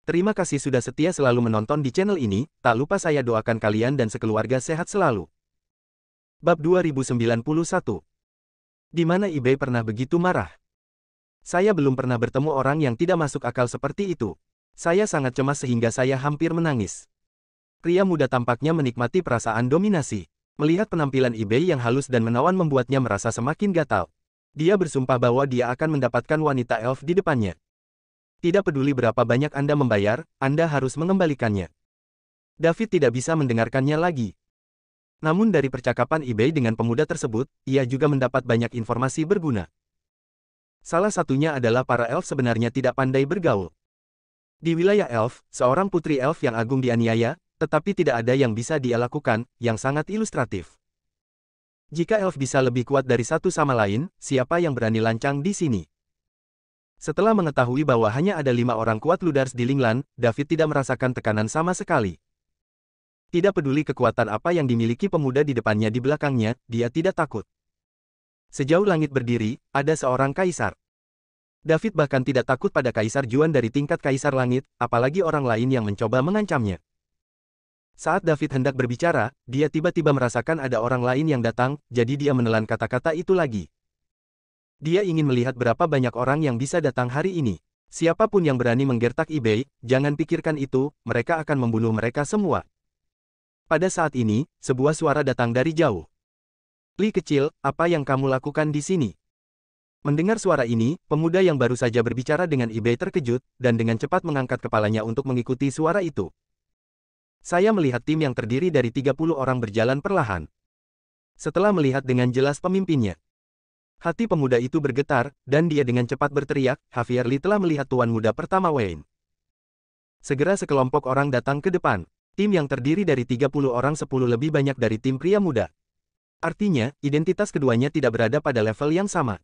Terima kasih sudah setia selalu menonton di channel ini, tak lupa saya doakan kalian dan sekeluarga sehat selalu. Bab 2091. Di mana eBay pernah begitu marah? Saya belum pernah bertemu orang yang tidak masuk akal seperti itu. Saya sangat cemas sehingga saya hampir menangis. Pria muda tampaknya menikmati perasaan dominasi. Melihat penampilan eBay yang halus dan menawan membuatnya merasa semakin gatal. Dia bersumpah bahwa dia akan mendapatkan wanita elf di depannya. Tidak peduli berapa banyak Anda membayar, Anda harus mengembalikannya. David tidak bisa mendengarkannya lagi. Namun dari percakapan eBay dengan pemuda tersebut, ia juga mendapat banyak informasi berguna. Salah satunya adalah para elf sebenarnya tidak pandai bergaul. Di wilayah elf, seorang putri elf yang agung dianiaya, tetapi tidak ada yang bisa dia lakukan, yang sangat ilustratif. Jika elf bisa lebih kuat dari satu sama lain, siapa yang berani lancang di sini? Setelah mengetahui bahwa hanya ada 5 orang kuat Ludars di Linglan, David tidak merasakan tekanan sama sekali. Tidak peduli kekuatan apa yang dimiliki pemuda di depannya di belakangnya, dia tidak takut. Sejauh langit berdiri, ada seorang kaisar. David bahkan tidak takut pada Kaisar Juan dari tingkat Kaisar Langit, apalagi orang lain yang mencoba mengancamnya. Saat David hendak berbicara, dia tiba-tiba merasakan ada orang lain yang datang, jadi dia menelan kata-kata itu lagi. Dia ingin melihat berapa banyak orang yang bisa datang hari ini. Siapapun yang berani menggertak eBay, jangan pikirkan itu, mereka akan membunuh mereka semua. Pada saat ini, sebuah suara datang dari jauh. Li kecil, apa yang kamu lakukan di sini? Mendengar suara ini, pemuda yang baru saja berbicara dengan eBay terkejut, dan dengan cepat mengangkat kepalanya untuk mengikuti suara itu. Saya melihat tim yang terdiri dari 30 orang berjalan perlahan. Setelah melihat dengan jelas pemimpinnya, hati pemuda itu bergetar, dan dia dengan cepat berteriak, Javier Li telah melihat tuan muda pertama Wayne. Segera sekelompok orang datang ke depan. Tim yang terdiri dari 30 orang 10 lebih banyak dari tim pria muda. Artinya, identitas keduanya tidak berada pada level yang sama.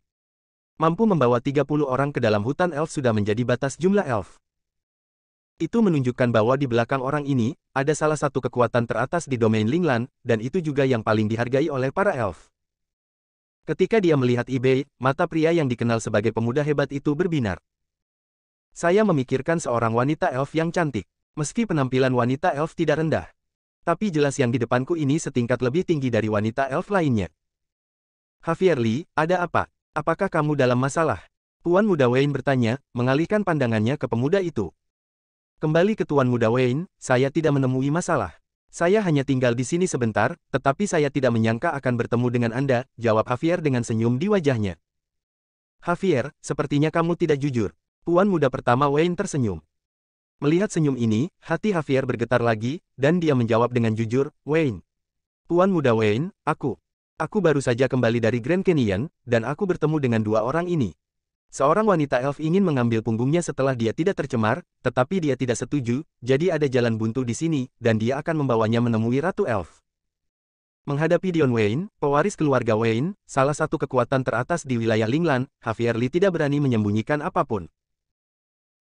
Mampu membawa 30 orang ke dalam hutan elf sudah menjadi batas jumlah elf. Itu menunjukkan bahwa di belakang orang ini, ada salah satu kekuatan teratas di domain Linglan, dan itu juga yang paling dihargai oleh para elf. Ketika dia melihat eBay, mata pria yang dikenal sebagai pemuda hebat itu berbinar. Saya memikirkan seorang wanita elf yang cantik. Meski penampilan wanita elf tidak rendah. Tapi jelas yang di depanku ini setingkat lebih tinggi dari wanita elf lainnya. Javier Li, ada apa? Apakah kamu dalam masalah? Tuan Muda Wayne bertanya, mengalihkan pandangannya ke pemuda itu. Kembali ke Tuan Muda Wayne, saya tidak menemui masalah. Saya hanya tinggal di sini sebentar, tetapi saya tidak menyangka akan bertemu dengan Anda, jawab Javier dengan senyum di wajahnya. Javier, sepertinya kamu tidak jujur. Tuan Muda pertama Wayne tersenyum. Melihat senyum ini, hati Javier bergetar lagi, dan dia menjawab dengan jujur, Wayne. Tuan Muda Wayne, Aku baru saja kembali dari Grand Canyon, dan aku bertemu dengan 2 orang ini. Seorang wanita elf ingin mengambil punggungnya setelah dia tidak tercemar, tetapi dia tidak setuju, jadi ada jalan buntu di sini, dan dia akan membawanya menemui Ratu Elf. Menghadapi Dion Wayne, pewaris keluarga Wayne, salah satu kekuatan teratas di wilayah Linglan, Javier Li tidak berani menyembunyikan apapun.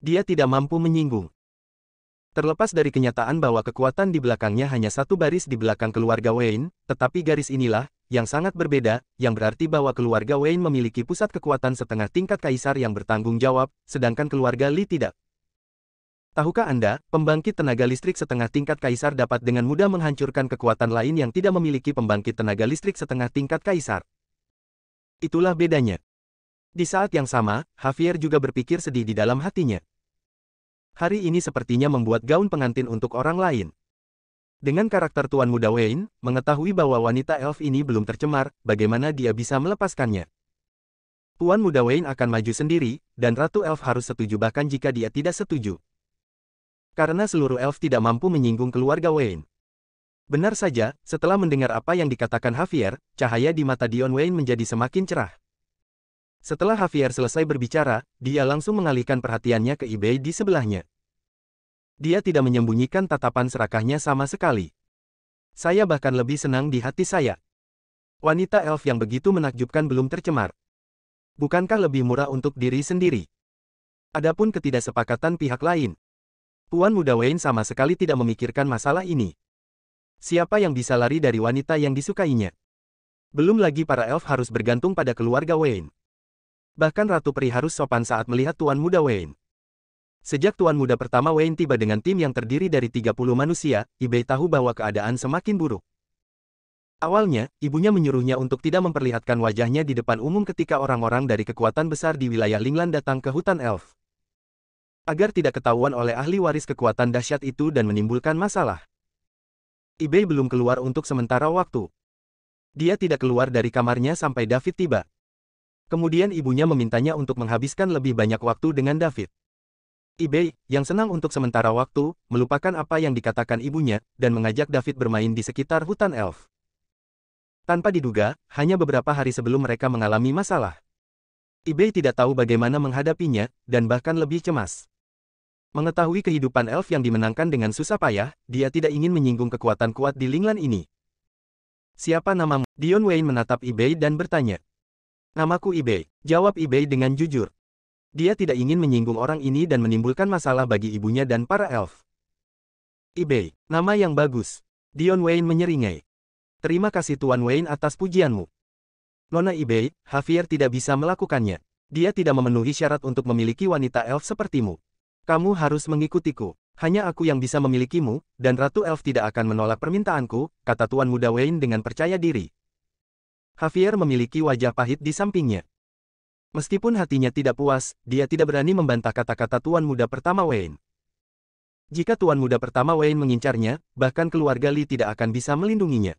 Dia tidak mampu menyinggung. Terlepas dari kenyataan bahwa kekuatan di belakangnya hanya satu baris di belakang keluarga Wayne, tetapi garis inilah, yang sangat berbeda, yang berarti bahwa keluarga Wayne memiliki pusat kekuatan setengah tingkat kaisar yang bertanggung jawab, sedangkan keluarga Li tidak. Tahukah Anda, pembangkit tenaga listrik setengah tingkat kaisar dapat dengan mudah menghancurkan kekuatan lain yang tidak memiliki pembangkit tenaga listrik setengah tingkat kaisar? Itulah bedanya. Di saat yang sama, Javier juga berpikir sedih di dalam hatinya. Hari ini sepertinya membuat gaun pengantin untuk orang lain. Dengan karakter Tuan Muda Wayne, mengetahui bahwa wanita elf ini belum tercemar, bagaimana dia bisa melepaskannya? Tuan Muda Wayne akan maju sendiri, dan Ratu Elf harus setuju bahkan jika dia tidak setuju. Karena seluruh elf tidak mampu menyinggung keluarga Wayne. Benar saja, setelah mendengar apa yang dikatakan Javier, cahaya di mata Dion Wayne menjadi semakin cerah. Setelah Javier selesai berbicara, dia langsung mengalihkan perhatiannya ke eBay di sebelahnya. Dia tidak menyembunyikan tatapan serakahnya sama sekali. Saya bahkan lebih senang di hati saya. Wanita elf yang begitu menakjubkan belum tercemar. Bukankah lebih murah untuk diri sendiri? Adapun ketidaksepakatan pihak lain. Tuan Muda Wayne sama sekali tidak memikirkan masalah ini. Siapa yang bisa lari dari wanita yang disukainya? Belum lagi para elf harus bergantung pada keluarga Wayne. Bahkan Ratu Peri harus sopan saat melihat Tuan Muda Wayne. Sejak tuan muda pertama Wayne tiba dengan tim yang terdiri dari 30 manusia, Ibei tahu bahwa keadaan semakin buruk. Awalnya, ibunya menyuruhnya untuk tidak memperlihatkan wajahnya di depan umum ketika orang-orang dari kekuatan besar di wilayah Linglan datang ke hutan elf. Agar tidak ketahuan oleh ahli waris kekuatan dahsyat itu dan menimbulkan masalah. Ibei belum keluar untuk sementara waktu. Dia tidak keluar dari kamarnya sampai David tiba. Kemudian ibunya memintanya untuk menghabiskan lebih banyak waktu dengan David. Ibei, yang senang untuk sementara waktu, melupakan apa yang dikatakan ibunya, dan mengajak David bermain di sekitar hutan elf. Tanpa diduga, hanya beberapa hari sebelum mereka mengalami masalah. Ibei tidak tahu bagaimana menghadapinya, dan bahkan lebih cemas. Mengetahui kehidupan elf yang dimenangkan dengan susah payah, dia tidak ingin menyinggung kekuatan kuat di Linglan ini. "Siapa namamu?" Dion Wayne menatap Ibei dan bertanya. "Namaku Ibei," jawab Ibei dengan jujur. Dia tidak ingin menyinggung orang ini dan menimbulkan masalah bagi ibunya dan para elf. "Ibei, nama yang bagus." Dion Wayne menyeringai. "Terima kasih Tuan Wayne atas pujianmu. Nona Ibei, Javier tidak bisa melakukannya. Dia tidak memenuhi syarat untuk memiliki wanita elf sepertimu. Kamu harus mengikutiku. Hanya aku yang bisa memilikimu, dan Ratu Elf tidak akan menolak permintaanku," kata Tuan Muda Wayne dengan percaya diri. Javier memiliki wajah pahit di sampingnya. Meskipun hatinya tidak puas, dia tidak berani membantah kata-kata Tuan Muda pertama Wayne. Jika Tuan Muda pertama Wayne mengincarnya, bahkan keluarga Lee tidak akan bisa melindunginya.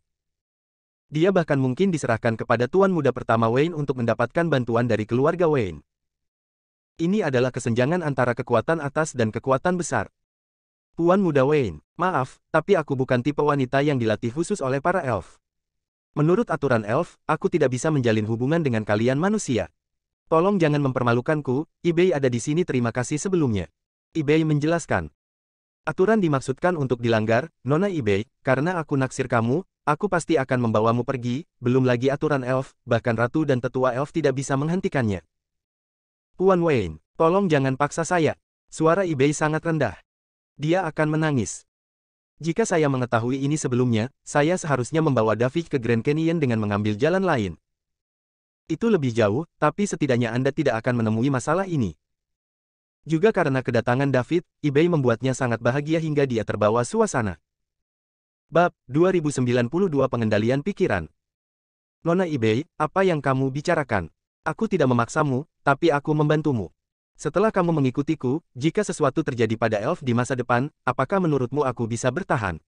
Dia bahkan mungkin diserahkan kepada Tuan Muda pertama Wayne untuk mendapatkan bantuan dari keluarga Wayne. Ini adalah kesenjangan antara kekuatan atas dan kekuatan besar. "Tuan Muda Wayne, maaf, tapi aku bukan tipe wanita yang dilatih khusus oleh para elf. Menurut aturan elf, aku tidak bisa menjalin hubungan dengan kalian manusia. Tolong jangan mempermalukanku, Ibei ada di sini terima kasih sebelumnya." Ibei menjelaskan. "Aturan dimaksudkan untuk dilanggar, Nona Ibei, karena aku naksir kamu, aku pasti akan membawamu pergi, belum lagi aturan elf, bahkan ratu dan tetua elf tidak bisa menghentikannya." "Tuan Wayne, tolong jangan paksa saya." Suara Ibei sangat rendah. Dia akan menangis. "Jika saya mengetahui ini sebelumnya, saya seharusnya membawa David ke Grand Canyon dengan mengambil jalan lain. Itu lebih jauh, tapi setidaknya Anda tidak akan menemui masalah ini." Juga karena kedatangan David, Ibei membuatnya sangat bahagia hingga dia terbawa suasana. Bab 2092 Pengendalian Pikiran. "Nona Ibei, apa yang kamu bicarakan? Aku tidak memaksamu, tapi aku membantumu. Setelah kamu mengikutiku, jika sesuatu terjadi pada elf di masa depan, apakah menurutmu aku bisa bertahan?"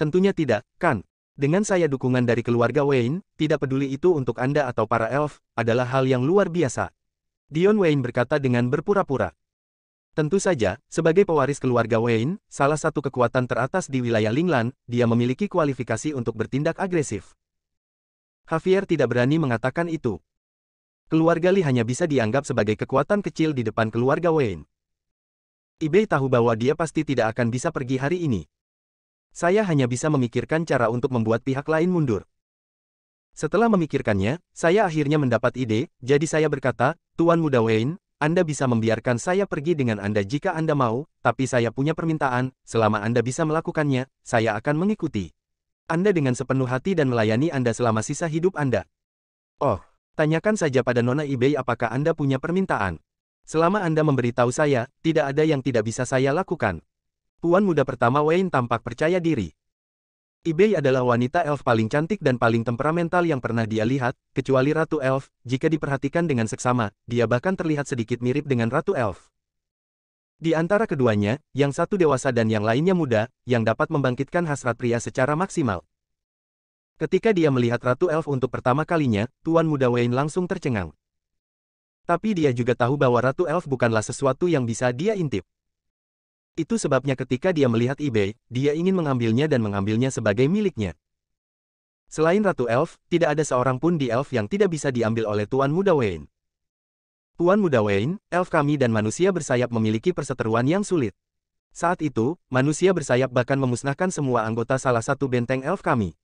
"Tentunya tidak, kan? Dengan saya dukungan dari keluarga Wayne, tidak peduli itu untuk Anda atau para elf, adalah hal yang luar biasa." Dion Wayne berkata dengan berpura-pura. Tentu saja, sebagai pewaris keluarga Wayne, salah satu kekuatan teratas di wilayah Linglan, dia memiliki kualifikasi untuk bertindak agresif. Javier tidak berani mengatakan itu. Keluarga Lee hanya bisa dianggap sebagai kekuatan kecil di depan keluarga Wayne. Ibei tahu bahwa dia pasti tidak akan bisa pergi hari ini. "Saya hanya bisa memikirkan cara untuk membuat pihak lain mundur." Setelah memikirkannya, saya akhirnya mendapat ide, jadi saya berkata, "Tuan Muda Wayne, Anda bisa membiarkan saya pergi dengan Anda jika Anda mau, tapi saya punya permintaan, selama Anda bisa melakukannya, saya akan mengikuti Anda dengan sepenuh hati dan melayani Anda selama sisa hidup Anda." "Oh, tanyakan saja pada Nona Ibei apakah Anda punya permintaan. Selama Anda memberitahu saya, tidak ada yang tidak bisa saya lakukan." Tuan Muda pertama Wayne tampak percaya diri. Ibei adalah wanita elf paling cantik dan paling temperamental yang pernah dia lihat, kecuali Ratu Elf. Jika diperhatikan dengan seksama, dia bahkan terlihat sedikit mirip dengan Ratu Elf. Di antara keduanya, yang satu dewasa dan yang lainnya muda, yang dapat membangkitkan hasrat pria secara maksimal. Ketika dia melihat Ratu Elf untuk pertama kalinya, Tuan Muda Wayne langsung tercengang. Tapi dia juga tahu bahwa Ratu Elf bukanlah sesuatu yang bisa dia intip. Itu sebabnya ketika dia melihat Ibei, dia ingin mengambilnya dan mengambilnya sebagai miliknya. Selain Ratu Elf, tidak ada seorang pun di Elf yang tidak bisa diambil oleh Tuan Muda Wayne. Tuan Muda Wayne, Elf kami dan manusia bersayap memiliki perseteruan yang sulit. Saat itu, manusia bersayap bahkan memusnahkan semua anggota salah satu benteng Elf kami.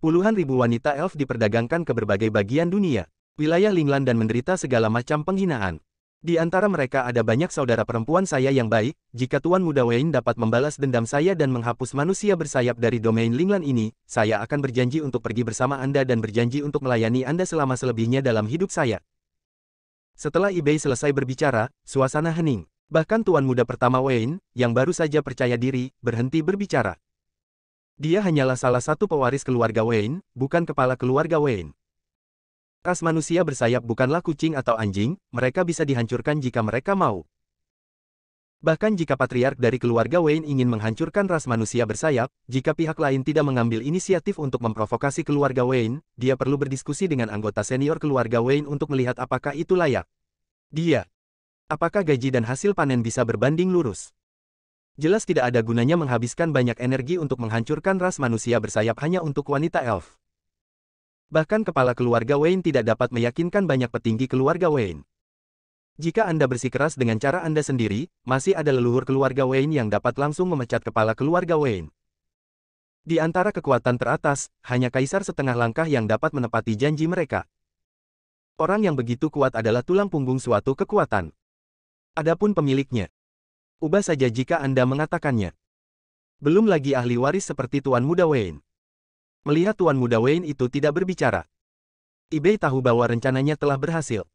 Puluhan ribu wanita Elf diperdagangkan ke berbagai bagian dunia, wilayah Linglan dan menderita segala macam penghinaan. Di antara mereka ada banyak saudara perempuan saya yang baik. Jika Tuan Muda Wayne dapat membalas dendam saya dan menghapus manusia bersayap dari domain Linglan ini, saya akan berjanji untuk pergi bersama Anda dan berjanji untuk melayani Anda selama selebihnya dalam hidup saya." Setelah Ibei selesai berbicara, suasana hening. Bahkan tuan muda pertama Wayne, yang baru saja percaya diri, berhenti berbicara. Dia hanyalah salah satu pewaris keluarga Wayne, bukan kepala keluarga Wayne. Ras manusia bersayap bukanlah kucing atau anjing, mereka bisa dihancurkan jika mereka mau. Bahkan jika patriark dari keluarga Wayne ingin menghancurkan ras manusia bersayap, jika pihak lain tidak mengambil inisiatif untuk memprovokasi keluarga Wayne, dia perlu berdiskusi dengan anggota senior keluarga Wayne untuk melihat apakah itu layak. Apakah gaji dan hasil panen bisa berbanding lurus? Jelas tidak ada gunanya menghabiskan banyak energi untuk menghancurkan ras manusia bersayap hanya untuk wanita elf. Bahkan kepala keluarga Wayne tidak dapat meyakinkan banyak petinggi keluarga Wayne. Jika Anda bersikeras dengan cara Anda sendiri, masih ada leluhur keluarga Wayne yang dapat langsung memecat kepala keluarga Wayne. Di antara kekuatan teratas, hanya kaisar setengah langkah yang dapat menepati janji mereka. Orang yang begitu kuat adalah tulang punggung suatu kekuatan. Adapun pemiliknya, ubah saja jika Anda mengatakannya. Belum lagi ahli waris seperti Tuan Muda Wayne. Melihat Tuan Muda Wayne itu tidak berbicara, eBay tahu bahwa rencananya telah berhasil.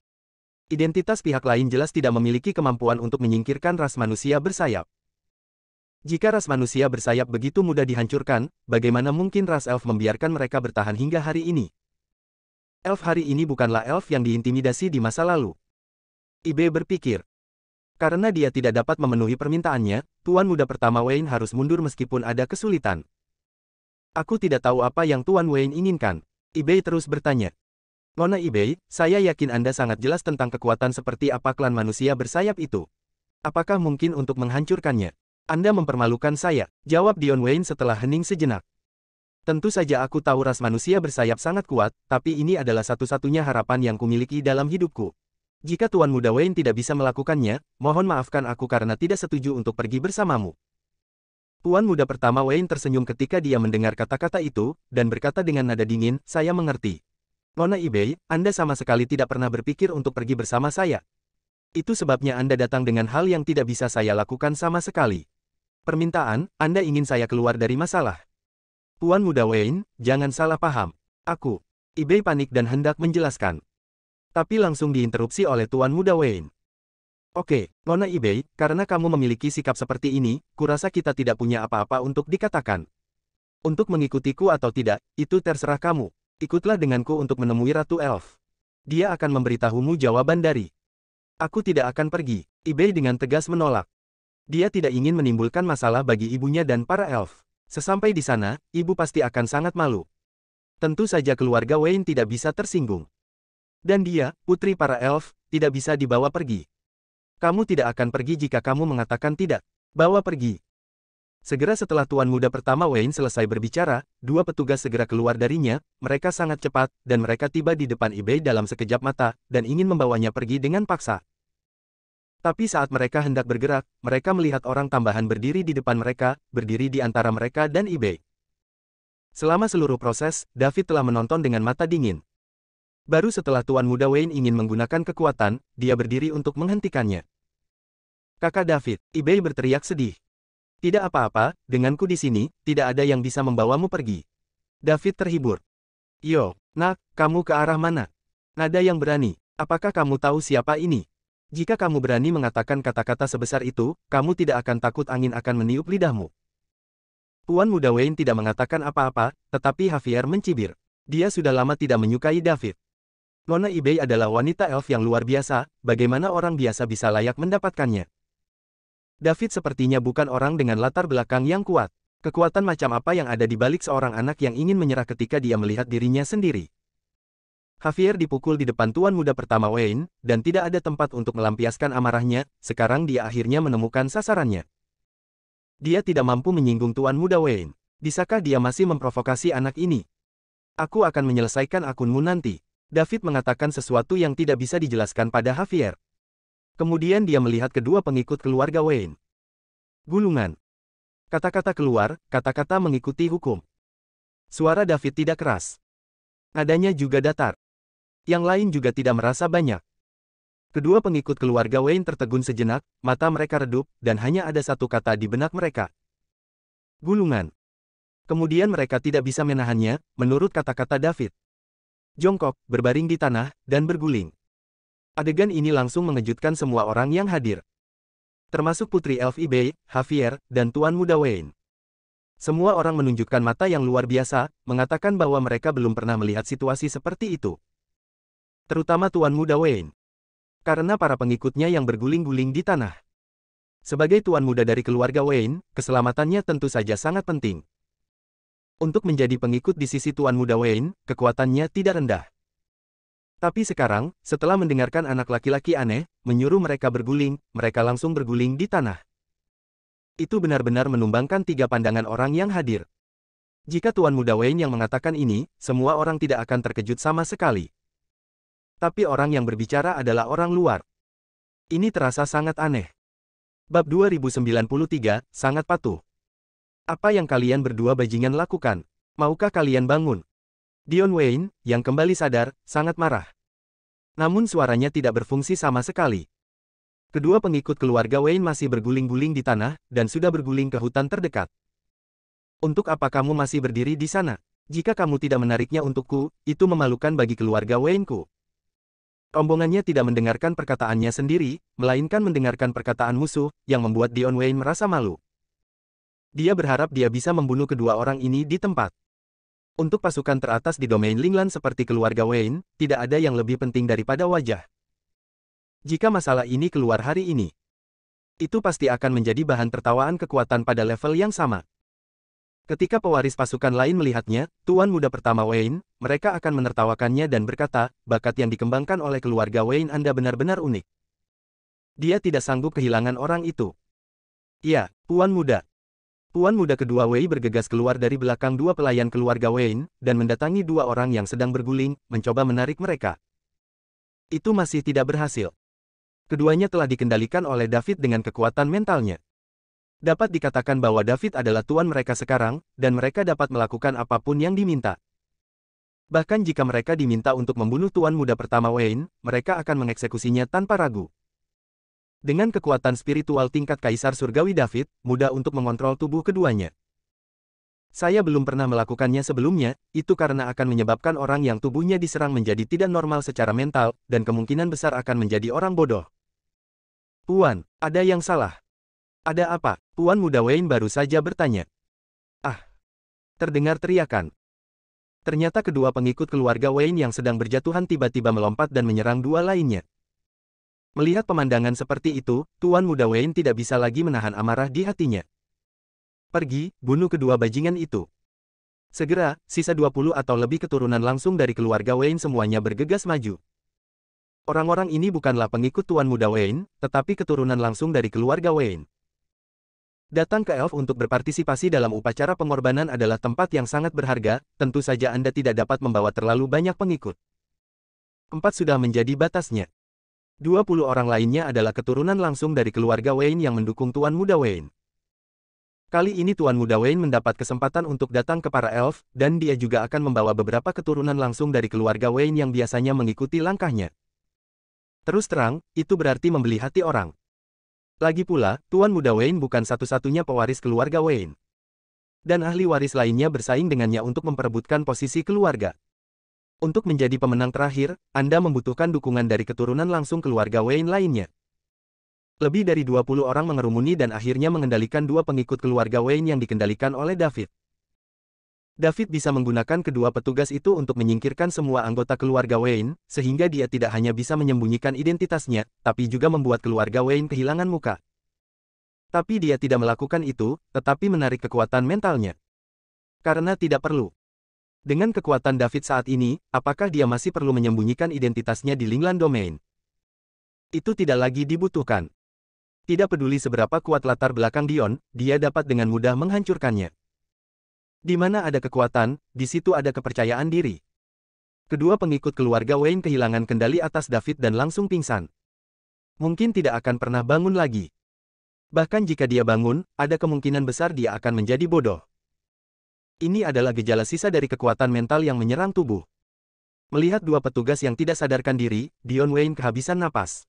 Identitas pihak lain jelas tidak memiliki kemampuan untuk menyingkirkan ras manusia bersayap. Jika ras manusia bersayap begitu mudah dihancurkan, bagaimana mungkin ras elf membiarkan mereka bertahan hingga hari ini? Elf hari ini bukanlah elf yang diintimidasi di masa lalu. eBay berpikir. Karena dia tidak dapat memenuhi permintaannya, Tuan Muda pertama Wayne harus mundur meskipun ada kesulitan. Aku tidak tahu apa yang Tuan Wayne inginkan. eBay terus bertanya. Nona eBay, saya yakin Anda sangat jelas tentang kekuatan seperti apa klan manusia bersayap itu. Apakah mungkin untuk menghancurkannya? Anda mempermalukan saya, jawab Dion Wayne setelah hening sejenak. Tentu saja aku tahu ras manusia bersayap sangat kuat, tapi ini adalah satu-satunya harapan yang kumiliki dalam hidupku. Jika Tuan Muda Wayne tidak bisa melakukannya, mohon maafkan aku karena tidak setuju untuk pergi bersamamu. Tuan Muda pertama Wayne tersenyum ketika dia mendengar kata-kata itu, dan berkata dengan nada dingin, saya mengerti. Nona eBay, Anda sama sekali tidak pernah berpikir untuk pergi bersama saya. Itu sebabnya Anda datang dengan hal yang tidak bisa saya lakukan sama sekali. Permintaan, Anda ingin saya keluar dari masalah. Tuan Muda Wayne, jangan salah paham. eBay panik dan hendak menjelaskan. Tapi langsung diinterupsi oleh Tuan Muda Wayne. Oke, Nona eBay, karena kamu memiliki sikap seperti ini, kurasa kita tidak punya apa-apa untuk dikatakan. Untuk mengikutiku atau tidak, itu terserah kamu. Ikutlah denganku untuk menemui Ratu Elf. Dia akan memberitahumu jawaban dari. Aku tidak akan pergi. eBay dengan tegas menolak. Dia tidak ingin menimbulkan masalah bagi ibunya dan para elf. Sesampai di sana, ibu pasti akan sangat malu. Tentu saja keluarga Wayne tidak bisa tersinggung. Dan dia, putri para elf, tidak bisa dibawa pergi. Kamu tidak akan pergi jika kamu mengatakan tidak. Bawa pergi. Segera setelah Tuan Muda pertama Wayne selesai berbicara, dua petugas segera keluar darinya, mereka sangat cepat, dan mereka tiba di depan eBay dalam sekejap mata, dan ingin membawanya pergi dengan paksa. Tapi saat mereka hendak bergerak, mereka melihat orang tambahan berdiri di depan mereka, berdiri di antara mereka dan eBay. Selama seluruh proses, David telah menonton dengan mata dingin. Baru setelah Tuan Muda Wayne ingin menggunakan kekuatan, dia berdiri untuk menghentikannya. Kakak David, eBay berteriak sedih. Tidak apa-apa, denganku di sini, tidak ada yang bisa membawamu pergi. David terhibur. Yo, nak, kamu ke arah mana? Nada yang berani, apakah kamu tahu siapa ini? Jika kamu berani mengatakan kata-kata sebesar itu, kamu tidak akan takut angin akan meniup lidahmu. Tuan Muda Wayne tidak mengatakan apa-apa, tetapi Javier mencibir. Dia sudah lama tidak menyukai David. Nona eBay adalah wanita elf yang luar biasa, bagaimana orang biasa bisa layak mendapatkannya? David sepertinya bukan orang dengan latar belakang yang kuat. Kekuatan macam apa yang ada di balik seorang anak yang ingin menyerah ketika dia melihat dirinya sendiri? Javier dipukul di depan Tuan Muda pertama Wayne, dan tidak ada tempat untuk melampiaskan amarahnya, sekarang dia akhirnya menemukan sasarannya. Dia tidak mampu menyinggung Tuan Muda Wayne. Bisakah dia masih memprovokasi anak ini? Aku akan menyelesaikan akunmu nanti. David mengatakan sesuatu yang tidak bisa dijelaskan pada Javier. Kemudian dia melihat kedua pengikut keluarga Wayne. Gulungan. Kata-kata keluar, kata-kata mengikuti hukum. Suara David tidak keras. Nadanya juga datar. Yang lain juga tidak merasa banyak. Kedua pengikut keluarga Wayne tertegun sejenak, mata mereka redup, dan hanya ada satu kata di benak mereka. Gulungan. Kemudian mereka tidak bisa menahannya, menurut kata-kata David. Jongkok, berbaring di tanah, dan berguling. Adegan ini langsung mengejutkan semua orang yang hadir. Termasuk Putri Elf Ibei, Javier, dan Tuan Muda Wayne. Semua orang menunjukkan mata yang luar biasa, mengatakan bahwa mereka belum pernah melihat situasi seperti itu. Terutama Tuan Muda Wayne. Karena para pengikutnya yang berguling-guling di tanah. Sebagai tuan muda dari keluarga Wayne, keselamatannya tentu saja sangat penting. Untuk menjadi pengikut di sisi tuan muda Wayne, kekuatannya tidak rendah. Tapi sekarang, setelah mendengarkan anak laki-laki aneh, menyuruh mereka berguling, mereka langsung berguling di tanah. Itu benar-benar menumbangkan 3 pandangan orang yang hadir. Jika tuan muda Wayne yang mengatakan ini, semua orang tidak akan terkejut sama sekali. Tapi orang yang berbicara adalah orang luar. Ini terasa sangat aneh. Bab 2093, sangat patuh. Apa yang kalian berdua bajingan lakukan? Maukah kalian bangun? Dion Wayne, yang kembali sadar, sangat marah. Namun suaranya tidak berfungsi sama sekali. Kedua pengikut keluarga Wayne masih berguling-guling di tanah, dan sudah berguling ke hutan terdekat. Untuk apa kamu masih berdiri di sana? Jika kamu tidak menariknya untukku, itu memalukan bagi keluarga Wayne-ku. Rombongannya tidak mendengarkan perkataannya sendiri, melainkan mendengarkan perkataan musuh, yang membuat Dion Wayne merasa malu. Dia berharap dia bisa membunuh kedua orang ini di tempat. Untuk pasukan teratas di domain Linglan seperti keluarga Wayne, tidak ada yang lebih penting daripada wajah. Jika masalah ini keluar hari ini, itu pasti akan menjadi bahan tertawaan kekuatan pada level yang sama. Ketika pewaris pasukan lain melihatnya, tuan muda pertama Wayne, mereka akan menertawakannya dan berkata, bakat yang dikembangkan oleh keluarga Wayne Anda benar-benar unik. Dia tidak sanggup kehilangan orang itu. Ya, Puan Muda. Puan Muda kedua Wei bergegas keluar dari belakang 2 pelayan keluarga Wayne, dan mendatangi 2 orang yang sedang berguling, mencoba menarik mereka. Itu masih tidak berhasil. Keduanya telah dikendalikan oleh David dengan kekuatan mentalnya. Dapat dikatakan bahwa David adalah tuan mereka sekarang, dan mereka dapat melakukan apapun yang diminta. Bahkan jika mereka diminta untuk membunuh tuan muda pertama Wayne, mereka akan mengeksekusinya tanpa ragu. Dengan kekuatan spiritual tingkat Kaisar Surgawi David, mudah untuk mengontrol tubuh keduanya. Saya belum pernah melakukannya sebelumnya, itu karena akan menyebabkan orang yang tubuhnya diserang menjadi tidak normal secara mental, dan kemungkinan besar akan menjadi orang bodoh. Puan, ada yang salah. Ada apa? Puan muda Wayne baru saja bertanya. Ah! Terdengar teriakan. Ternyata kedua pengikut keluarga Wayne yang sedang berjatuhan tiba-tiba melompat dan menyerang 2 lainnya. Melihat pemandangan seperti itu, tuan muda Wayne tidak bisa lagi menahan amarah di hatinya. Pergi, bunuh kedua bajingan itu. Segera, sisa 20 atau lebih keturunan langsung dari keluarga Wayne semuanya bergegas maju. Orang-orang ini bukanlah pengikut tuan muda Wayne, tetapi keturunan langsung dari keluarga Wayne. Datang ke Elf untuk berpartisipasi dalam upacara pengorbanan adalah tempat yang sangat berharga, tentu saja Anda tidak dapat membawa terlalu banyak pengikut. 4 sudah menjadi batasnya. 20 orang lainnya adalah keturunan langsung dari keluarga Wayne yang mendukung Tuan Muda Wayne. Kali ini Tuan Muda Wayne mendapat kesempatan untuk datang ke para Elf, dan dia juga akan membawa beberapa keturunan langsung dari keluarga Wayne yang biasanya mengikuti langkahnya. Terus terang, itu berarti membeli hati orang. Lagi pula, Tuan Muda Wayne bukan satu-satunya pewaris keluarga Wayne. Dan ahli waris lainnya bersaing dengannya untuk memperebutkan posisi keluarga. Untuk menjadi pemenang terakhir, Anda membutuhkan dukungan dari keturunan langsung keluarga Wayne lainnya. Lebih dari 20 orang mengerumuni dan akhirnya mengendalikan 2 pengikut keluarga Wayne yang dikendalikan oleh David. David bisa menggunakan kedua petugas itu untuk menyingkirkan semua anggota keluarga Wayne, sehingga dia tidak hanya bisa menyembunyikan identitasnya, tapi juga membuat keluarga Wayne kehilangan muka. Tapi dia tidak melakukan itu, tetapi menarik kekuatan mentalnya. Karena tidak perlu. Dengan kekuatan David saat ini, apakah dia masih perlu menyembunyikan identitasnya di Linglan Domain? Itu tidak lagi dibutuhkan. Tidak peduli seberapa kuat latar belakang Dion, dia dapat dengan mudah menghancurkannya. Di mana ada kekuatan, di situ ada kepercayaan diri. Kedua pengikut keluarga Wayne kehilangan kendali atas David dan langsung pingsan. Mungkin tidak akan pernah bangun lagi. Bahkan jika dia bangun, ada kemungkinan besar dia akan menjadi bodoh. Ini adalah gejala sisa dari kekuatan mental yang menyerang tubuh. Melihat 2 petugas yang tidak sadarkan diri, Dion Wayne kehabisan napas.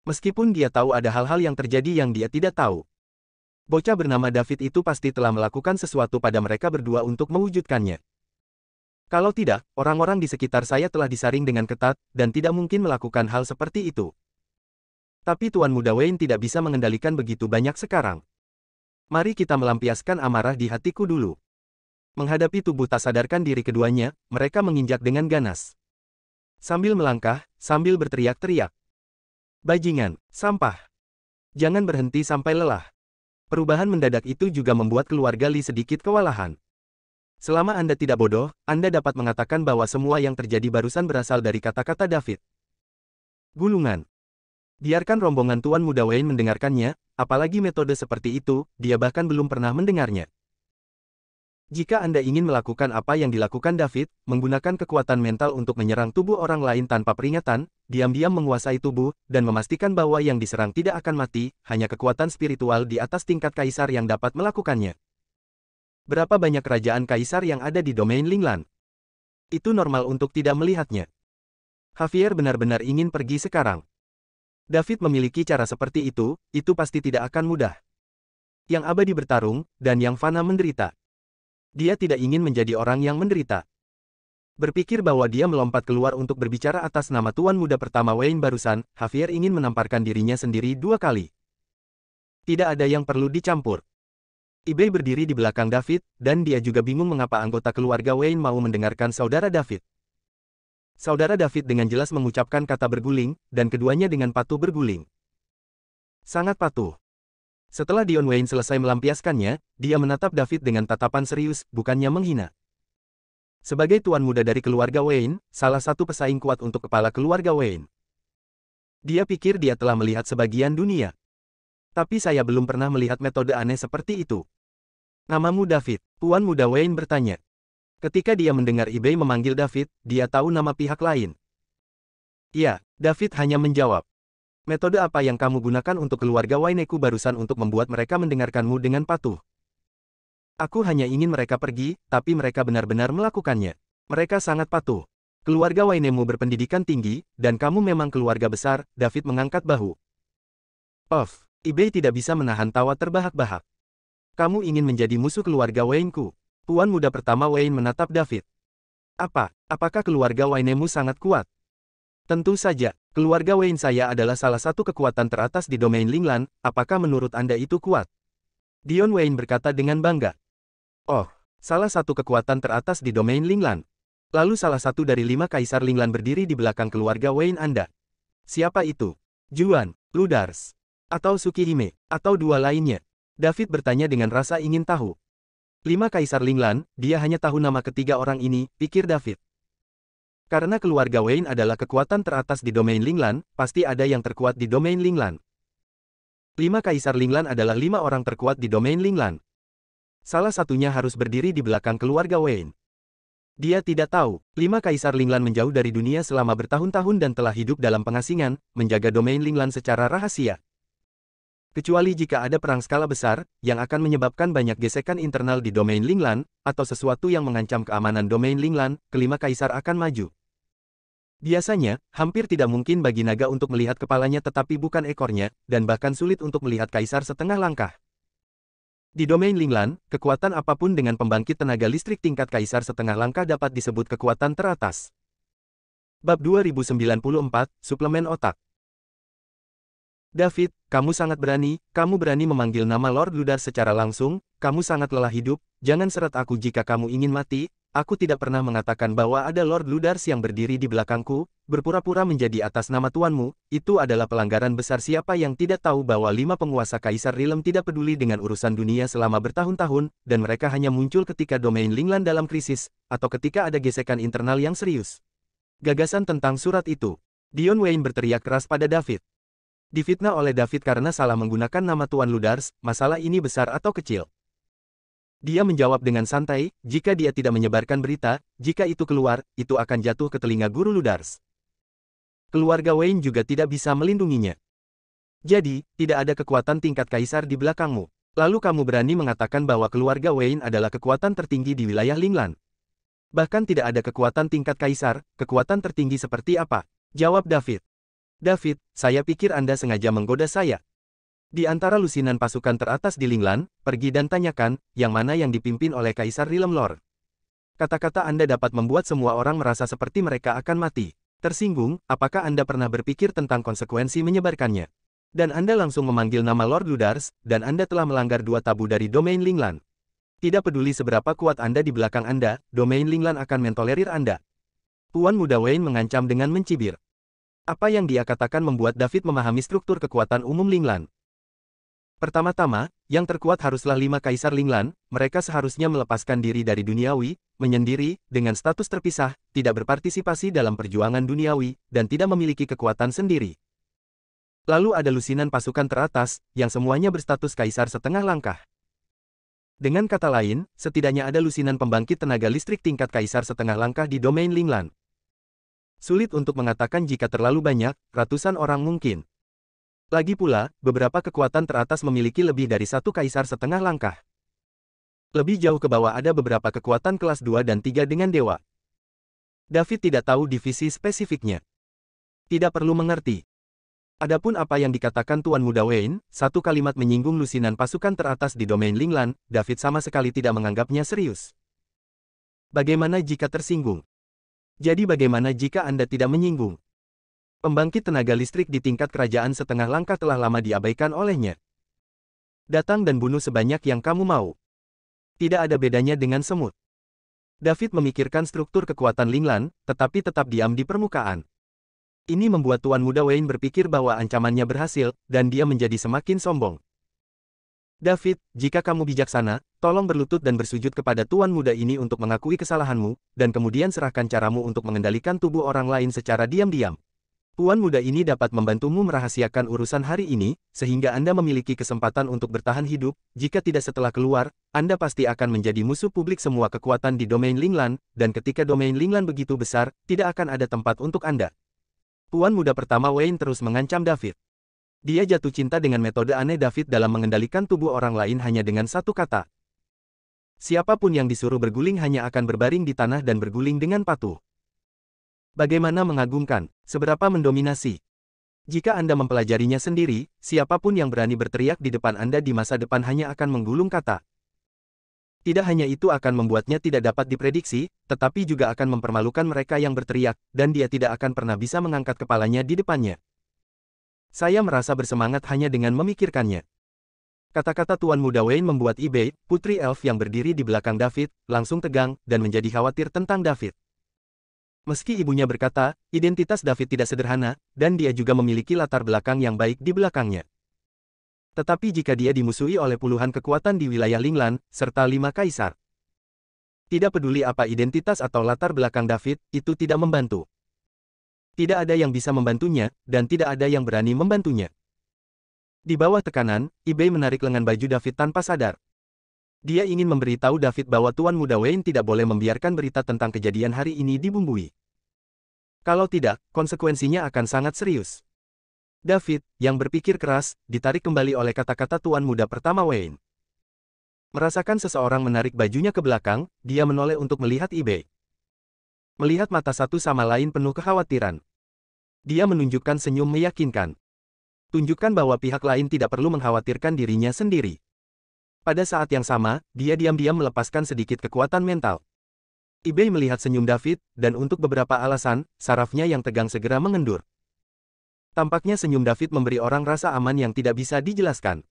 Meskipun dia tahu ada hal-hal yang terjadi yang dia tidak tahu. Bocah bernama David itu pasti telah melakukan sesuatu pada mereka berdua untuk mewujudkannya. Kalau tidak, orang-orang di sekitar saya telah disaring dengan ketat, dan tidak mungkin melakukan hal seperti itu. Tapi Tuan Muda Wayne tidak bisa mengendalikan begitu banyak sekarang. Mari kita melampiaskan amarah di hatiku dulu. Menghadapi tubuh tak sadarkan diri keduanya, mereka menginjak dengan ganas. Sambil melangkah, sambil berteriak-teriak. Bajingan, sampah. Jangan berhenti sampai lelah. Perubahan mendadak itu juga membuat keluarga Lee sedikit kewalahan. Selama Anda tidak bodoh, Anda dapat mengatakan bahwa semua yang terjadi barusan berasal dari kata-kata David. Gulungan. Biarkan rombongan Tuan Muda Wayne mendengarkannya, apalagi metode seperti itu, dia bahkan belum pernah mendengarnya. Jika Anda ingin melakukan apa yang dilakukan David, menggunakan kekuatan mental untuk menyerang tubuh orang lain tanpa peringatan, diam-diam menguasai tubuh, dan memastikan bahwa yang diserang tidak akan mati, hanya kekuatan spiritual di atas tingkat kaisar yang dapat melakukannya. Berapa banyak kerajaan kaisar yang ada di domain Linglan? Itu normal untuk tidak melihatnya. Javier benar-benar ingin pergi sekarang. David memiliki cara seperti itu pasti tidak akan mudah. Yang abadi bertarung, dan yang fana menderita. Dia tidak ingin menjadi orang yang menderita. Berpikir bahwa dia melompat keluar untuk berbicara atas nama Tuan Muda pertama Wayne barusan, Javier ingin menamparkan dirinya sendiri 2 kali. Tidak ada yang perlu dicampur. Ibey berdiri di belakang David, dan dia juga bingung mengapa anggota keluarga Wayne mau mendengarkan saudara David. Saudara David dengan jelas mengucapkan kata berguling, dan keduanya dengan patuh berguling. Sangat patuh. Setelah Dion Wayne selesai melampiaskannya, dia menatap David dengan tatapan serius, bukannya menghina. Sebagai tuan muda dari keluarga Wayne, salah satu pesaing kuat untuk kepala keluarga Wayne. Dia pikir dia telah melihat sebagian dunia. Tapi saya belum pernah melihat metode aneh seperti itu. Namamu David, Tuan Muda Wayne bertanya. Ketika dia mendengar Ibey memanggil David, dia tahu nama pihak lain. Ya, David hanya menjawab. Metode apa yang kamu gunakan untuk keluarga Wayneku barusan untuk membuat mereka mendengarkanmu dengan patuh? Aku hanya ingin mereka pergi, tapi mereka benar-benar melakukannya. Mereka sangat patuh. Keluarga Waynemu berpendidikan tinggi, dan kamu memang keluarga besar, David mengangkat bahu. Ibey tidak bisa menahan tawa terbahak-bahak. Kamu ingin menjadi musuh keluarga Wayneku? Tuan muda pertama Wayne menatap David. Apakah keluarga Waynemu sangat kuat? Tentu saja, keluarga Wayne saya adalah salah satu kekuatan teratas di domain Linglan, apakah menurut Anda itu kuat? Dion Wayne berkata dengan bangga. Oh, salah satu kekuatan teratas di domain Linglan. Lalu salah satu dari 5 kaisar Linglan berdiri di belakang keluarga Wayne Anda. Siapa itu? Juan, Ludars, atau Tsukihime, atau 2 lainnya? David bertanya dengan rasa ingin tahu. 5 kaisar Linglan, dia hanya tahu nama ketiga orang ini, pikir David. Karena keluarga Wayne adalah kekuatan teratas di domain Linglan, pasti ada yang terkuat di domain Linglan. 5 kaisar Linglan adalah 5 orang terkuat di domain Linglan. Salah satunya harus berdiri di belakang keluarga Wayne. Dia tidak tahu, 5 kaisar Linglan menjauh dari dunia selama bertahun-tahun dan telah hidup dalam pengasingan, menjaga domain Linglan secara rahasia. Kecuali jika ada perang skala besar, yang akan menyebabkan banyak gesekan internal di domain Linglan, atau sesuatu yang mengancam keamanan domain Linglan, kelima kaisar akan maju. Biasanya, hampir tidak mungkin bagi naga untuk melihat kepalanya tetapi bukan ekornya, dan bahkan sulit untuk melihat kaisar setengah langkah. Di domain Linglan, kekuatan apapun dengan pembangkit tenaga listrik tingkat kaisar setengah langkah dapat disebut kekuatan teratas. Bab 2094, Suplemen Otak. David, kamu sangat berani, kamu berani memanggil nama Lord Ludars secara langsung, kamu sangat lelah hidup, jangan seret aku jika kamu ingin mati, aku tidak pernah mengatakan bahwa ada Lord Ludars yang berdiri di belakangku, berpura-pura menjadi atas nama tuanmu, itu adalah pelanggaran besar. Siapa yang tidak tahu bahwa 5 penguasa Kaisar Realm tidak peduli dengan urusan dunia selama bertahun-tahun, dan mereka hanya muncul ketika domain Linglan dalam krisis, atau ketika ada gesekan internal yang serius. Gagasan tentang surat itu. Dion Wayne berteriak keras pada David. Difitnah oleh David karena salah menggunakan nama Tuan Ludars, masalah ini besar atau kecil? Dia menjawab dengan santai, jika dia tidak menyebarkan berita, jika itu keluar, itu akan jatuh ke telinga guru Ludars. Keluarga Wayne juga tidak bisa melindunginya. Jadi, tidak ada kekuatan tingkat kaisar di belakangmu. Lalu kamu berani mengatakan bahwa keluarga Wayne adalah kekuatan tertinggi di wilayah Linglan. Bahkan tidak ada kekuatan tingkat kaisar, kekuatan tertinggi seperti apa? Jawab David. David, saya pikir Anda sengaja menggoda saya. Di antara lusinan pasukan teratas di Linglan, pergi dan tanyakan, yang mana yang dipimpin oleh Kaisar Realm Lord. Kata-kata Anda dapat membuat semua orang merasa seperti mereka akan mati. Tersinggung, apakah Anda pernah berpikir tentang konsekuensi menyebarkannya? Dan Anda langsung memanggil nama Lord Ludars, dan Anda telah melanggar 2 tabu dari domain Linglan. Tidak peduli seberapa kuat Anda di belakang Anda, domain Linglan akan mentolerir Anda. Tuan Muda Wayne mengancam dengan mencibir. Apa yang dia katakan membuat David memahami struktur kekuatan umum Linglan. Pertama-tama, yang terkuat haruslah 5 Kaisar Linglan, mereka seharusnya melepaskan diri dari duniawi, menyendiri, dengan status terpisah, tidak berpartisipasi dalam perjuangan duniawi, dan tidak memiliki kekuatan sendiri. Lalu ada lusinan pasukan teratas, yang semuanya berstatus Kaisar setengah langkah. Dengan kata lain, setidaknya ada lusinan pembangkit tenaga listrik tingkat Kaisar setengah langkah di domain Linglan. Sulit untuk mengatakan jika terlalu banyak, ratusan orang mungkin. Lagi pula, beberapa kekuatan teratas memiliki lebih dari 1 Kaisar setengah langkah. Lebih jauh ke bawah ada beberapa kekuatan kelas 2 dan 3 dengan dewa. David tidak tahu divisi spesifiknya. Tidak perlu mengerti. Adapun apa yang dikatakan Tuan Muda Wayne, satu kalimat menyinggung lusinan pasukan teratas di domain Linglan, David sama sekali tidak menganggapnya serius. Bagaimana jika tersinggung? Jadi bagaimana jika Anda tidak menyinggung? Pembangkit tenaga listrik di tingkat kerajaan setengah langkah telah lama diabaikan olehnya. Datang dan bunuh sebanyak yang kamu mau. Tidak ada bedanya dengan semut. David memikirkan struktur kekuatan Linglan, tetapi tetap diam di permukaan. Ini membuat Tuan Muda Wayne berpikir bahwa ancamannya berhasil, dan dia menjadi semakin sombong. David, jika kamu bijaksana, tolong berlutut dan bersujud kepada Tuan Muda ini untuk mengakui kesalahanmu, dan kemudian serahkan caramu untuk mengendalikan tubuh orang lain secara diam-diam. Tuan Muda ini dapat membantumu merahasiakan urusan hari ini, sehingga Anda memiliki kesempatan untuk bertahan hidup. Jika tidak setelah keluar, Anda pasti akan menjadi musuh publik semua kekuatan di domain Linglan, dan ketika domain Linglan begitu besar, tidak akan ada tempat untuk Anda. Tuan Muda pertama Wayne terus mengancam David. Dia jatuh cinta dengan metode aneh David dalam mengendalikan tubuh orang lain hanya dengan satu kata. Siapapun yang disuruh berguling hanya akan berbaring di tanah dan berguling dengan patuh. Bagaimana mengagumkan, seberapa mendominasi. Jika Anda mempelajarinya sendiri, siapapun yang berani berteriak di depan Anda di masa depan hanya akan menggulung kata. Tidak hanya itu akan membuatnya tidak dapat diprediksi, tetapi juga akan mempermalukan mereka yang berteriak, dan dia tidak akan pernah bisa mengangkat kepalanya di depannya. Saya merasa bersemangat hanya dengan memikirkannya. Kata-kata Tuan Muda Wayne membuat Ibe, putri elf yang berdiri di belakang David, langsung tegang, dan menjadi khawatir tentang David. Meski ibunya berkata, identitas David tidak sederhana, dan dia juga memiliki latar belakang yang baik di belakangnya. Tetapi jika dia dimusuhi oleh puluhan kekuatan di wilayah Linglan, serta 5 kaisar. Tidak peduli apa identitas atau latar belakang David, itu tidak membantu. Tidak ada yang bisa membantunya, dan tidak ada yang berani membantunya. Di bawah tekanan, Ibe menarik lengan baju David tanpa sadar. Dia ingin memberitahu David bahwa Tuan Muda Wayne tidak boleh membiarkan berita tentang kejadian hari ini dibumbui. Kalau tidak, konsekuensinya akan sangat serius. David, yang berpikir keras, ditarik kembali oleh kata-kata Tuan Muda pertama Wayne. Merasakan seseorang menarik bajunya ke belakang, dia menoleh untuk melihat Ibe. Melihat mata satu sama lain penuh kekhawatiran. Dia menunjukkan senyum meyakinkan. Tunjukkan bahwa pihak lain tidak perlu mengkhawatirkan dirinya sendiri. Pada saat yang sama, dia diam-diam melepaskan sedikit kekuatan mental. Ibe melihat senyum David, dan untuk beberapa alasan, sarafnya yang tegang segera mengendur. Tampaknya senyum David memberi orang rasa aman yang tidak bisa dijelaskan.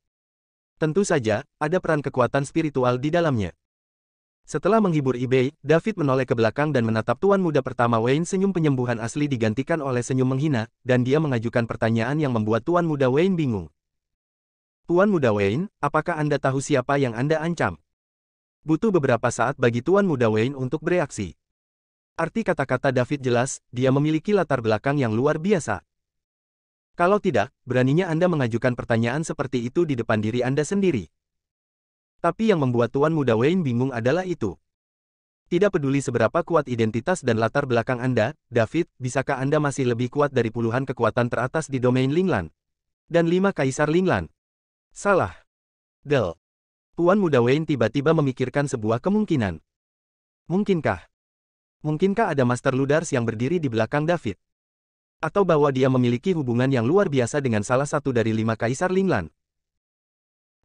Tentu saja, ada peran kekuatan spiritual di dalamnya. Setelah menghibur Ibe, David menoleh ke belakang dan menatap Tuan Muda pertama Wayne. Senyum penyembuhan asli digantikan oleh senyum menghina, dan dia mengajukan pertanyaan yang membuat Tuan Muda Wayne bingung. Tuan Muda Wayne, apakah Anda tahu siapa yang Anda ancam? Butuh beberapa saat bagi Tuan Muda Wayne untuk bereaksi. Arti kata-kata David jelas, dia memiliki latar belakang yang luar biasa. Kalau tidak, beraninya Anda mengajukan pertanyaan seperti itu di depan diri Anda sendiri. Tapi yang membuat Tuan Muda Wayne bingung adalah itu. Tidak peduli seberapa kuat identitas dan latar belakang Anda, David, bisakah Anda masih lebih kuat dari puluhan kekuatan teratas di domain Linglan? Dan 5 Kaisar Linglan? Salah. Del. Tuan Muda Wayne tiba-tiba memikirkan sebuah kemungkinan. Mungkinkah ada Master Ludars yang berdiri di belakang David? Atau bahwa dia memiliki hubungan yang luar biasa dengan salah satu dari 5 Kaisar Linglan?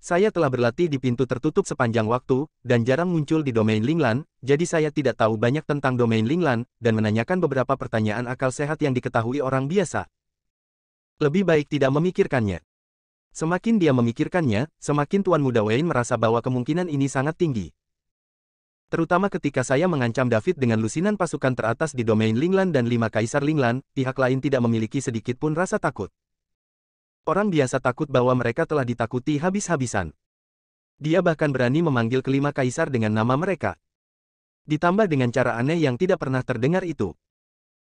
Saya telah berlatih di pintu tertutup sepanjang waktu, dan jarang muncul di domain Linglan, jadi saya tidak tahu banyak tentang domain Linglan, dan menanyakan beberapa pertanyaan akal sehat yang diketahui orang biasa. Lebih baik tidak memikirkannya. Semakin dia memikirkannya, semakin Tuan Muda Wayne merasa bahwa kemungkinan ini sangat tinggi. Terutama ketika saya mengancam David dengan lusinan pasukan teratas di domain Linglan dan 5 Kaisar Linglan, pihak lain tidak memiliki sedikit pun rasa takut. Orang biasa takut bahwa mereka telah ditakuti habis-habisan. Dia bahkan berani memanggil kelima kaisar dengan nama mereka. Ditambah dengan cara aneh yang tidak pernah terdengar itu.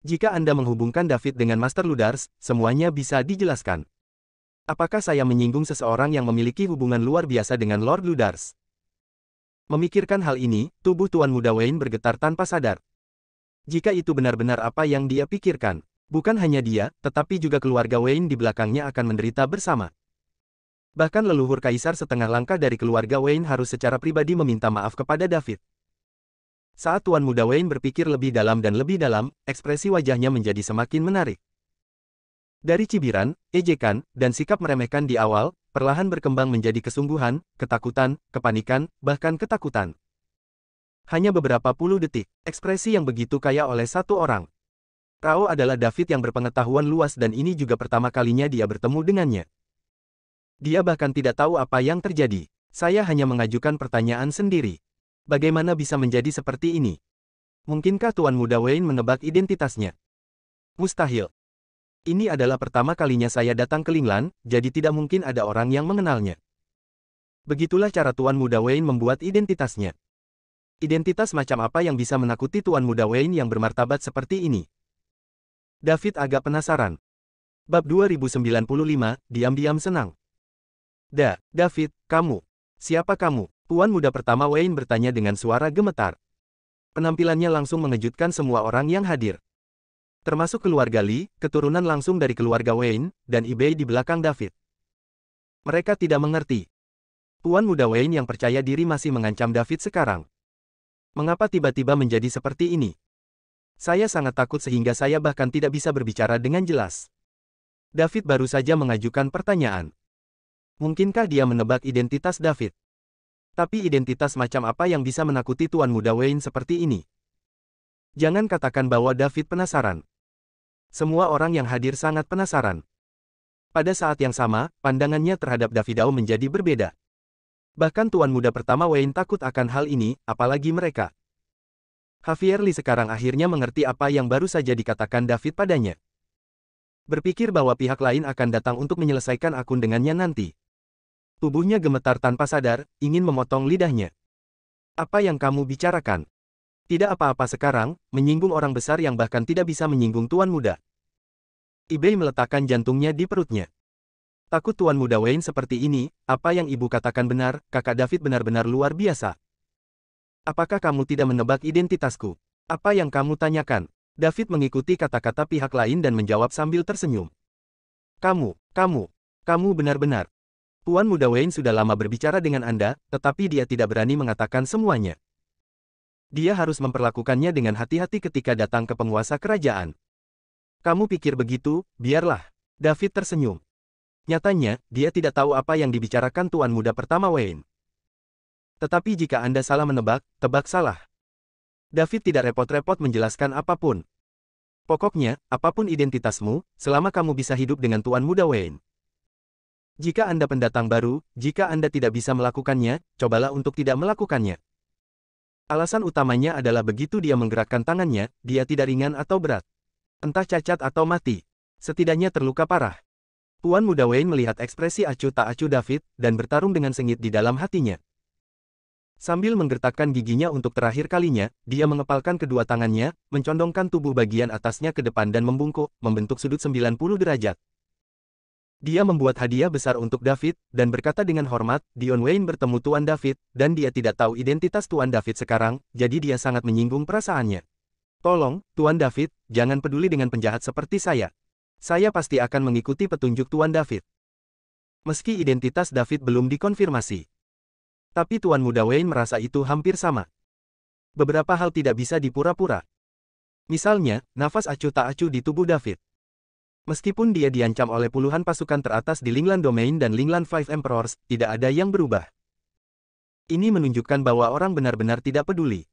Jika Anda menghubungkan David dengan Master Ludars, semuanya bisa dijelaskan. Apakah saya menyinggung seseorang yang memiliki hubungan luar biasa dengan Lord Ludars? Memikirkan hal ini, tubuh Tuan Muda Wayne bergetar tanpa sadar. Jika itu benar-benar apa yang dia pikirkan, bukan hanya dia, tetapi juga keluarga Wayne di belakangnya akan menderita bersama. Bahkan leluhur kaisar setengah langkah dari keluarga Wayne harus secara pribadi meminta maaf kepada David. Saat Tuan Muda Wayne berpikir lebih dalam dan lebih dalam, ekspresi wajahnya menjadi semakin menarik. Dari cibiran, ejekan, dan sikap meremehkan di awal, perlahan berkembang menjadi kesungguhan, ketakutan, kepanikan, bahkan ketakutan. Hanya beberapa puluh detik, ekspresi yang begitu kaya oleh satu orang. Rao adalah David yang berpengetahuan luas dan ini juga pertama kalinya dia bertemu dengannya. Dia bahkan tidak tahu apa yang terjadi. Saya hanya mengajukan pertanyaan sendiri. Bagaimana bisa menjadi seperti ini? Mungkinkah Tuan Muda Wayne menebak identitasnya? Mustahil. Ini adalah pertama kalinya saya datang ke Linglan, jadi tidak mungkin ada orang yang mengenalnya. Begitulah cara Tuan Muda Wayne membuat identitasnya. Identitas macam apa yang bisa menakuti Tuan Muda Wayne yang bermartabat seperti ini? David agak penasaran. Bab 2095, diam-diam senang. David, kamu. Siapa kamu? Tuan Muda pertama Wayne bertanya dengan suara gemetar. Penampilannya langsung mengejutkan semua orang yang hadir. Termasuk keluarga Lee, keturunan langsung dari keluarga Wayne, dan Ibei di belakang David. Mereka tidak mengerti. Tuan Muda Wayne yang percaya diri masih mengancam David sekarang. Mengapa tiba-tiba menjadi seperti ini? Saya sangat takut sehingga saya bahkan tidak bisa berbicara dengan jelas. David baru saja mengajukan pertanyaan. Mungkinkah dia menebak identitas David? Tapi identitas macam apa yang bisa menakuti Tuan Muda Wayne seperti ini? Jangan katakan bahwa David penasaran. Semua orang yang hadir sangat penasaran. Pada saat yang sama, pandangannya terhadap Davidao menjadi berbeda. Bahkan Tuan Muda pertama Wayne takut akan hal ini, apalagi mereka. Javier Lee sekarang akhirnya mengerti apa yang baru saja dikatakan David padanya. Berpikir bahwa pihak lain akan datang untuk menyelesaikan akun dengannya nanti. Tubuhnya gemetar tanpa sadar, ingin memotong lidahnya. Apa yang kamu bicarakan? Tidak apa-apa sekarang, menyinggung orang besar yang bahkan tidak bisa menyinggung Tuan Muda. Ibei meletakkan jantungnya di perutnya. Takut Tuan Muda Wayne seperti ini, apa yang ibu katakan benar, kakak David benar-benar luar biasa. Apakah kamu tidak menebak identitasku? Apa yang kamu tanyakan? David mengikuti kata-kata pihak lain dan menjawab sambil tersenyum. Kamu benar-benar. Tuan Muda Wayne sudah lama berbicara dengan Anda, tetapi dia tidak berani mengatakan semuanya. Dia harus memperlakukannya dengan hati-hati ketika datang ke penguasa kerajaan. Kamu pikir begitu, biarlah. David tersenyum. Nyatanya, dia tidak tahu apa yang dibicarakan Tuan Muda pertama Wayne. Tetapi jika Anda salah menebak, tebak salah. David tidak repot-repot menjelaskan apapun. Pokoknya, apapun identitasmu, selama kamu bisa hidup dengan Tuan Muda Wayne. Jika Anda pendatang baru, jika Anda tidak bisa melakukannya, cobalah untuk tidak melakukannya. Alasan utamanya adalah begitu dia menggerakkan tangannya, dia tidak ringan atau berat. Entah cacat atau mati. Setidaknya terluka parah. Tuan Muda Wayne melihat ekspresi acuh tak acuh David, dan bertarung dengan sengit di dalam hatinya. Sambil menggertakkan giginya untuk terakhir kalinya, dia mengepalkan kedua tangannya, mencondongkan tubuh bagian atasnya ke depan dan membungkuk, membentuk sudut 90 derajat. Dia membuat hadiah besar untuk David, dan berkata dengan hormat, Dion Wayne bertemu Tuan David, dan dia tidak tahu identitas Tuan David sekarang, jadi dia sangat menyinggung perasaannya. Tolong, Tuan David, jangan peduli dengan penjahat seperti saya. Saya pasti akan mengikuti petunjuk Tuan David. Meski identitas David belum dikonfirmasi. Tapi Tuan Muda Wayne merasa itu hampir sama. Beberapa hal tidak bisa dipura-pura. Misalnya, nafas acuh tak acuh di tubuh David. Meskipun dia diancam oleh puluhan pasukan teratas di Linglan Domain dan Linglan Five Emperors, tidak ada yang berubah. Ini menunjukkan bahwa orang benar-benar tidak peduli.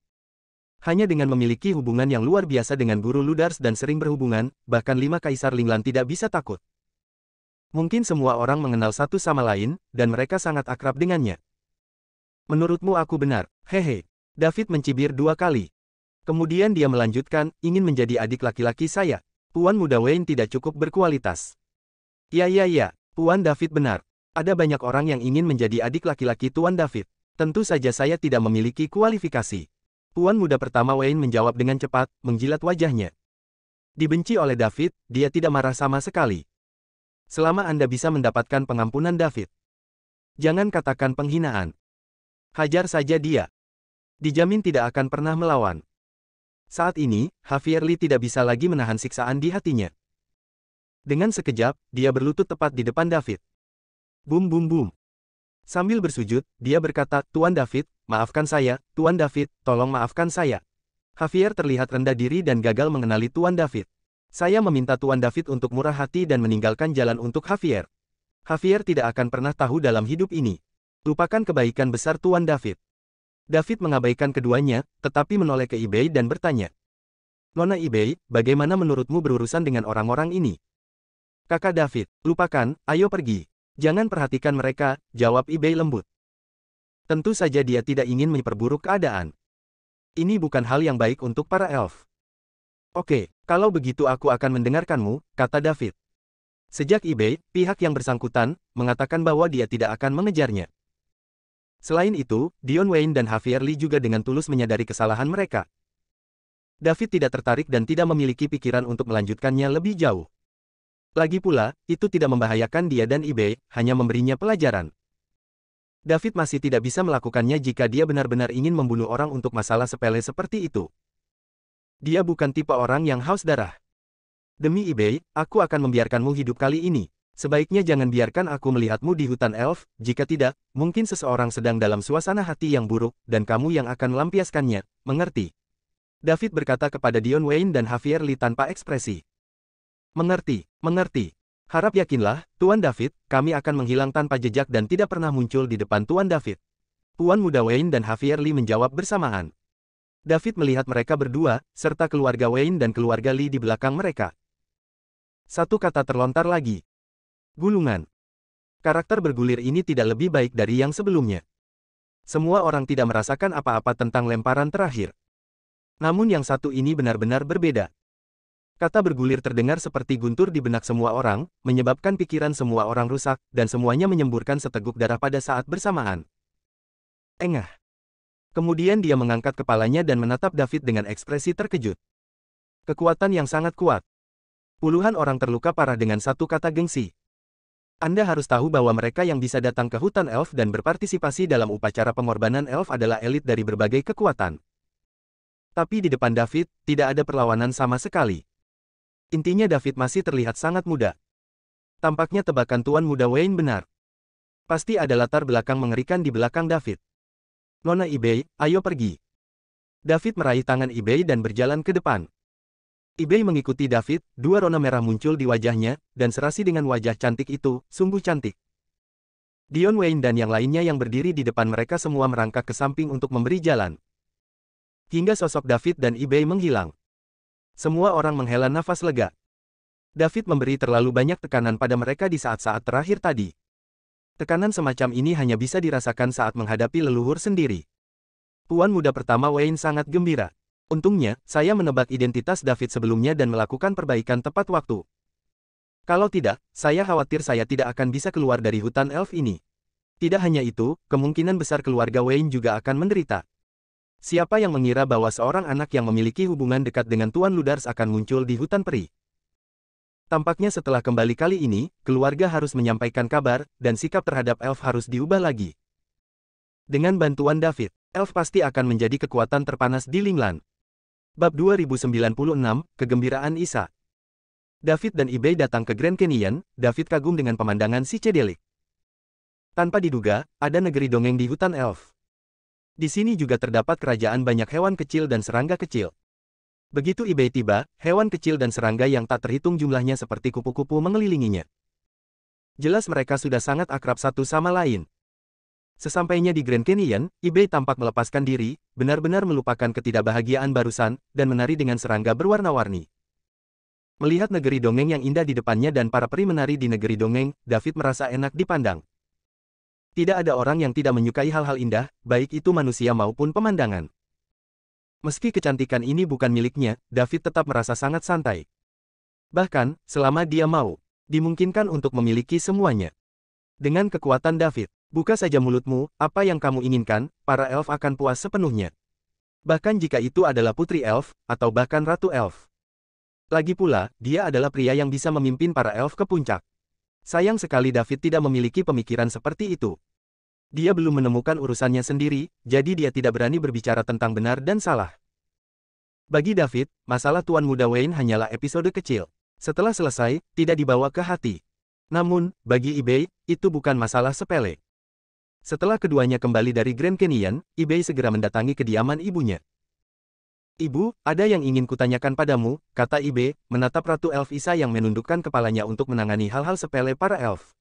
Hanya dengan memiliki hubungan yang luar biasa dengan Guru Ludars dan sering berhubungan, bahkan 5 Kaisar Linglan tidak bisa takut. Mungkin semua orang mengenal satu sama lain, dan mereka sangat akrab dengannya. Menurutmu aku benar, hehe. David mencibir 2 kali. Kemudian dia melanjutkan, ingin menjadi adik laki-laki saya. Puan muda Wayne tidak cukup berkualitas. Ya, Puan David benar. Ada banyak orang yang ingin menjadi adik laki-laki Tuan David. Tentu saja saya tidak memiliki kualifikasi. Puan muda pertama Wayne menjawab dengan cepat, menjilat wajahnya. Dibenci oleh David, dia tidak marah sama sekali. Selama Anda bisa mendapatkan pengampunan David. Jangan katakan penghinaan. Hajar saja dia. Dijamin tidak akan pernah melawan. Saat ini, Javier Lee tidak bisa lagi menahan siksaan di hatinya. Dengan sekejap, dia berlutut tepat di depan David. Bum bum bum. Sambil bersujud, dia berkata, Tuan David, maafkan saya, Tuan David, tolong maafkan saya. Javier terlihat rendah diri dan gagal mengenali Tuan David. Saya meminta Tuan David untuk murah hati dan meninggalkan jalan untuk Javier. Javier tidak akan pernah tahu dalam hidup ini. Lupakan kebaikan besar Tuan David. David mengabaikan keduanya, tetapi menoleh ke Ibei dan bertanya. Nona Ibei, bagaimana menurutmu berurusan dengan orang-orang ini? Kakak David, lupakan, ayo pergi. Jangan perhatikan mereka, jawab Ibei lembut. Tentu saja dia tidak ingin memperburuk keadaan. Ini bukan hal yang baik untuk para elf. Oke, kalau begitu aku akan mendengarkanmu, kata David. Sejak Ibei, pihak yang bersangkutan, mengatakan bahwa dia tidak akan mengejarnya. Selain itu, Dion Wayne dan Javier Lee juga dengan tulus menyadari kesalahan mereka. David tidak tertarik dan tidak memiliki pikiran untuk melanjutkannya lebih jauh. Lagi pula, itu tidak membahayakan dia dan Ibei, hanya memberinya pelajaran. David masih tidak bisa melakukannya jika dia benar-benar ingin membunuh orang untuk masalah sepele seperti itu. Dia bukan tipe orang yang haus darah. Demi Ibei, aku akan membiarkanmu hidup kali ini. Sebaiknya jangan biarkan aku melihatmu di hutan elf, jika tidak, mungkin seseorang sedang dalam suasana hati yang buruk, dan kamu yang akan melampiaskannya, mengerti? David berkata kepada Dion Wayne dan Javier Lee tanpa ekspresi. Mengerti. Harap yakinlah, Tuan David, kami akan menghilang tanpa jejak dan tidak pernah muncul di depan Tuan David. Puan muda Wayne dan Javier Lee menjawab bersamaan. David melihat mereka berdua, serta keluarga Wayne dan keluarga Lee di belakang mereka. Satu kata terlontar lagi. Gulungan. Karakter bergulir ini tidak lebih baik dari yang sebelumnya. Semua orang tidak merasakan apa-apa tentang lemparan terakhir. Namun yang satu ini benar-benar berbeda. Kata bergulir terdengar seperti guntur di benak semua orang, menyebabkan pikiran semua orang rusak, dan semuanya menyemburkan seteguk darah pada saat bersamaan. Engah. Kemudian dia mengangkat kepalanya dan menatap David dengan ekspresi terkejut. Kekuatan yang sangat kuat. Puluhan orang terluka parah dengan satu kata gengsi. Anda harus tahu bahwa mereka yang bisa datang ke hutan elf dan berpartisipasi dalam upacara pengorbanan elf adalah elit dari berbagai kekuatan. Tapi di depan David, tidak ada perlawanan sama sekali. Intinya David masih terlihat sangat muda. Tampaknya tebakan Tuan Muda Wayne benar. Pasti ada latar belakang mengerikan di belakang David. Nona Ibei, ayo pergi. David meraih tangan Ibei dan berjalan ke depan. Ibei mengikuti David, dua rona merah muncul di wajahnya, dan serasi dengan wajah cantik itu, sungguh cantik. Dion Wayne dan yang lainnya yang berdiri di depan mereka semua merangkak ke samping untuk memberi jalan. Hingga sosok David dan Ibei menghilang. Semua orang menghela nafas lega. David memberi terlalu banyak tekanan pada mereka di saat-saat terakhir tadi. Tekanan semacam ini hanya bisa dirasakan saat menghadapi leluhur sendiri. Puan muda pertama Wayne sangat gembira. Untungnya, saya menebak identitas David sebelumnya dan melakukan perbaikan tepat waktu. Kalau tidak, saya khawatir saya tidak akan bisa keluar dari hutan elf ini. Tidak hanya itu, kemungkinan besar keluarga Wayne juga akan menderita. Siapa yang mengira bahwa seorang anak yang memiliki hubungan dekat dengan Tuan Ludars akan muncul di hutan peri? Tampaknya setelah kembali kali ini, keluarga harus menyampaikan kabar, dan sikap terhadap elf harus diubah lagi. Dengan bantuan David, elf pasti akan menjadi kekuatan terpanas di Linglan. Bab 2096, Kegembiraan Isa. David dan Ibei datang ke Grand Canyon, David kagum dengan pemandangan psychedelic. Tanpa diduga, ada negeri dongeng di hutan elf. Di sini juga terdapat kerajaan banyak hewan kecil dan serangga kecil. Begitu Ibei tiba, hewan kecil dan serangga yang tak terhitung jumlahnya seperti kupu-kupu mengelilinginya. Jelas mereka sudah sangat akrab satu sama lain. Sesampainya di Grand Canyon, Ibei tampak melepaskan diri, benar-benar melupakan ketidakbahagiaan barusan, dan menari dengan serangga berwarna-warni. Melihat negeri dongeng yang indah di depannya dan para peri menari di negeri dongeng, David merasa enak dipandang. Tidak ada orang yang tidak menyukai hal-hal indah, baik itu manusia maupun pemandangan. Meski kecantikan ini bukan miliknya, David tetap merasa sangat santai. Bahkan, selama dia mau, dimungkinkan untuk memiliki semuanya. Dengan kekuatan David, buka saja mulutmu, apa yang kamu inginkan, para elf akan puas sepenuhnya. Bahkan jika itu adalah putri elf, atau bahkan ratu elf. Lagi pula, dia adalah pria yang bisa memimpin para elf ke puncak. Sayang sekali David tidak memiliki pemikiran seperti itu. Dia belum menemukan urusannya sendiri, jadi dia tidak berani berbicara tentang benar dan salah. Bagi David, masalah Tuan Muda Wayne hanyalah episode kecil. Setelah selesai, tidak dibawa ke hati. Namun, bagi eBay, itu bukan masalah sepele. Setelah keduanya kembali dari Grand Canyon, eBay segera mendatangi kediaman ibunya. "Ibu, ada yang ingin kutanyakan padamu," kata eBay, menatap Ratu Elf Isa yang menundukkan kepalanya untuk menangani hal-hal sepele para elf.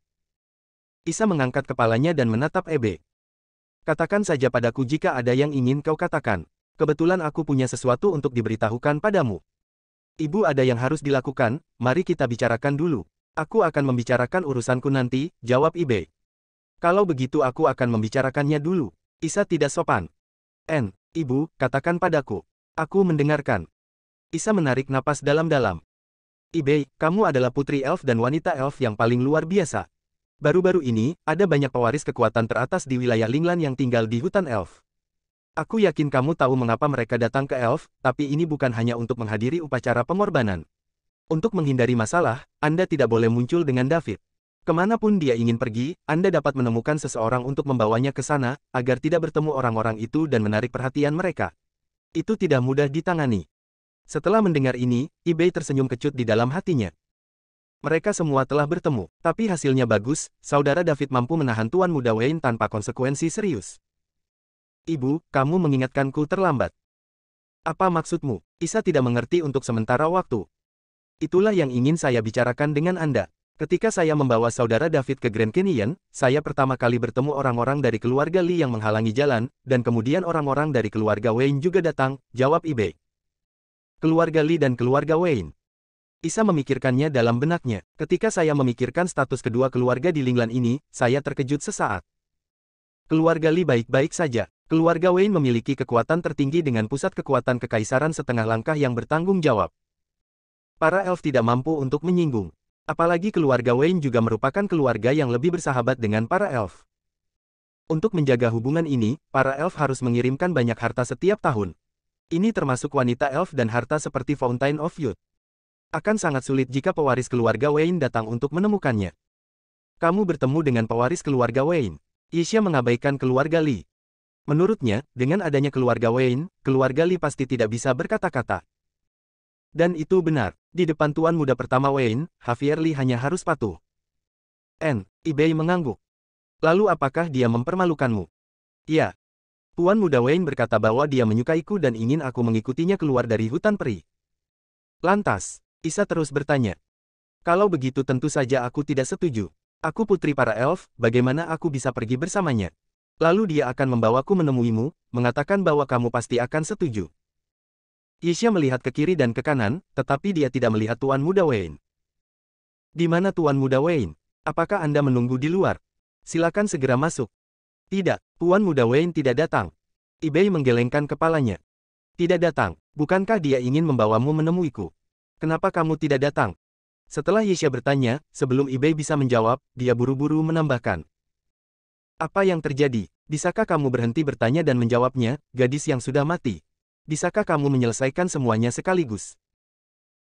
Isa mengangkat kepalanya dan menatap eBay. "Katakan saja padaku jika ada yang ingin kau katakan. Kebetulan aku punya sesuatu untuk diberitahukan padamu." "Ibu, ada yang harus dilakukan, mari kita bicarakan dulu." "Aku akan membicarakan urusanku nanti," jawab eBay. "Kalau begitu aku akan membicarakannya dulu." Isa tidak sopan. Ibu, katakan padaku." "Aku mendengarkan." Isa menarik napas dalam-dalam. "eBay, kamu adalah putri elf dan wanita elf yang paling luar biasa. Baru-baru ini, ada banyak pewaris kekuatan teratas di wilayah Linglan yang tinggal di hutan elf. Aku yakin kamu tahu mengapa mereka datang ke elf, tapi ini bukan hanya untuk menghadiri upacara pengorbanan. Untuk menghindari masalah, Anda tidak boleh muncul dengan David. Kemanapun dia ingin pergi, Anda dapat menemukan seseorang untuk membawanya ke sana, agar tidak bertemu orang-orang itu dan menarik perhatian mereka. Itu tidak mudah ditangani." Setelah mendengar ini, eBay tersenyum kecut di dalam hatinya. Mereka semua telah bertemu, tapi hasilnya bagus, saudara David mampu menahan Tuan Muda Wayne tanpa konsekuensi serius. "Ibu, kamu mengingatkanku terlambat." "Apa maksudmu?" Isa tidak mengerti untuk sementara waktu. "Itulah yang ingin saya bicarakan dengan Anda. Ketika saya membawa saudara David ke Grand Canyon, saya pertama kali bertemu orang-orang dari keluarga Lee yang menghalangi jalan, dan kemudian orang-orang dari keluarga Wayne juga datang," jawab eBay. "Keluarga Lee dan keluarga Wayne." Isa memikirkannya dalam benaknya. "Ketika saya memikirkan status kedua keluarga di Linglan ini, saya terkejut sesaat. Keluarga Lee baik-baik saja. Keluarga Wayne memiliki kekuatan tertinggi dengan pusat kekuatan kekaisaran setengah langkah yang bertanggung jawab. Para elf tidak mampu untuk menyinggung. Apalagi keluarga Wayne juga merupakan keluarga yang lebih bersahabat dengan para elf. Untuk menjaga hubungan ini, para elf harus mengirimkan banyak harta setiap tahun. Ini termasuk wanita elf dan harta seperti Fountain of Youth. Akan sangat sulit jika pewaris keluarga Wayne datang untuk menemukannya. Kamu bertemu dengan pewaris keluarga Wayne." Yisha mengabaikan keluarga Lee. Menurutnya, dengan adanya keluarga Wayne, keluarga Lee pasti tidak bisa berkata-kata. Dan itu benar. Di depan Tuan Muda pertama Wayne, Javier Lee hanya harus patuh. eBay mengangguk. "Lalu apakah dia mempermalukanmu?" "Ya." Tuan Muda Wayne berkata bahwa dia menyukaiku dan ingin aku mengikutinya keluar dari hutan peri. Lantas, Isa terus bertanya. "Kalau begitu tentu saja aku tidak setuju. Aku putri para elf, bagaimana aku bisa pergi bersamanya? Lalu dia akan membawaku menemuimu, mengatakan bahwa kamu pasti akan setuju." Yisha melihat ke kiri dan ke kanan, tetapi dia tidak melihat Tuan Muda Wayne. "Di mana Tuan Muda Wayne? Apakah Anda menunggu di luar? Silakan segera masuk." "Tidak, Tuan Muda Wayne tidak datang." eBay menggelengkan kepalanya. "Tidak datang, bukankah dia ingin membawamu menemuiku? Kenapa kamu tidak datang?" Setelah Yisha bertanya, sebelum eBay bisa menjawab, dia buru-buru menambahkan. "Apa yang terjadi? Bisakah kamu berhenti bertanya dan menjawabnya, gadis yang sudah mati? Bisakah kamu menyelesaikan semuanya sekaligus?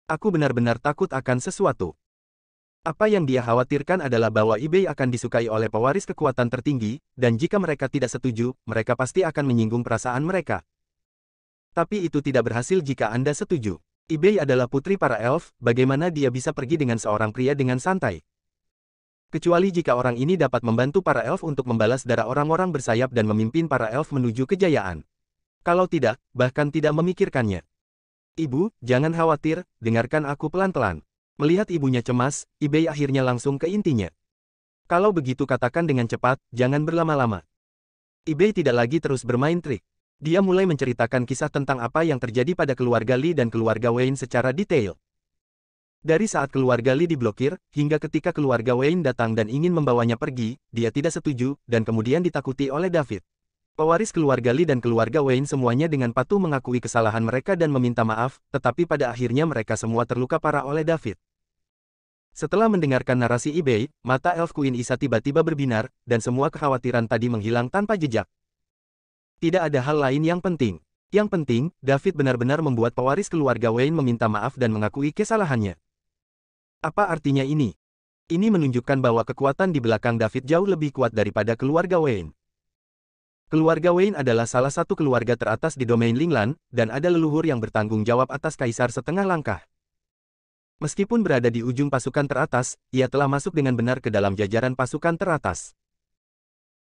Aku benar-benar takut akan sesuatu." Apa yang dia khawatirkan adalah bahwa eBay akan disukai oleh pewaris kekuatan tertinggi, dan jika mereka tidak setuju, mereka pasti akan menyinggung perasaan mereka. Tapi itu tidak berhasil jika Anda setuju. eBay adalah putri para elf, bagaimana dia bisa pergi dengan seorang pria dengan santai? Kecuali jika orang ini dapat membantu para elf untuk membalas darah orang-orang bersayap dan memimpin para elf menuju kejayaan. Kalau tidak, bahkan tidak memikirkannya. "Ibu, jangan khawatir, dengarkan aku pelan-pelan." Melihat ibunya cemas, eBay akhirnya langsung ke intinya. "Kalau begitu katakan dengan cepat, jangan berlama-lama." eBay tidak lagi terus bermain trik. Dia mulai menceritakan kisah tentang apa yang terjadi pada keluarga Lee dan keluarga Wayne secara detail. Dari saat keluarga Lee diblokir, hingga ketika keluarga Wayne datang dan ingin membawanya pergi, dia tidak setuju, dan kemudian ditakuti oleh David. Pewaris keluarga Lee dan keluarga Wayne semuanya dengan patuh mengakui kesalahan mereka dan meminta maaf, tetapi pada akhirnya mereka semua terluka parah oleh David. Setelah mendengarkan narasi eBay, mata Elf Queen Isa tiba-tiba berbinar, dan semua kekhawatiran tadi menghilang tanpa jejak. Tidak ada hal lain yang penting. Yang penting, David benar-benar membuat pewaris keluarga Wayne meminta maaf dan mengakui kesalahannya. Apa artinya ini? Ini menunjukkan bahwa kekuatan di belakang David jauh lebih kuat daripada keluarga Wayne. Keluarga Wayne adalah salah satu keluarga teratas di domain Linglan, dan ada leluhur yang bertanggung jawab atas kaisar setengah langkah. Meskipun berada di ujung pasukan teratas, ia telah masuk dengan benar ke dalam jajaran pasukan teratas.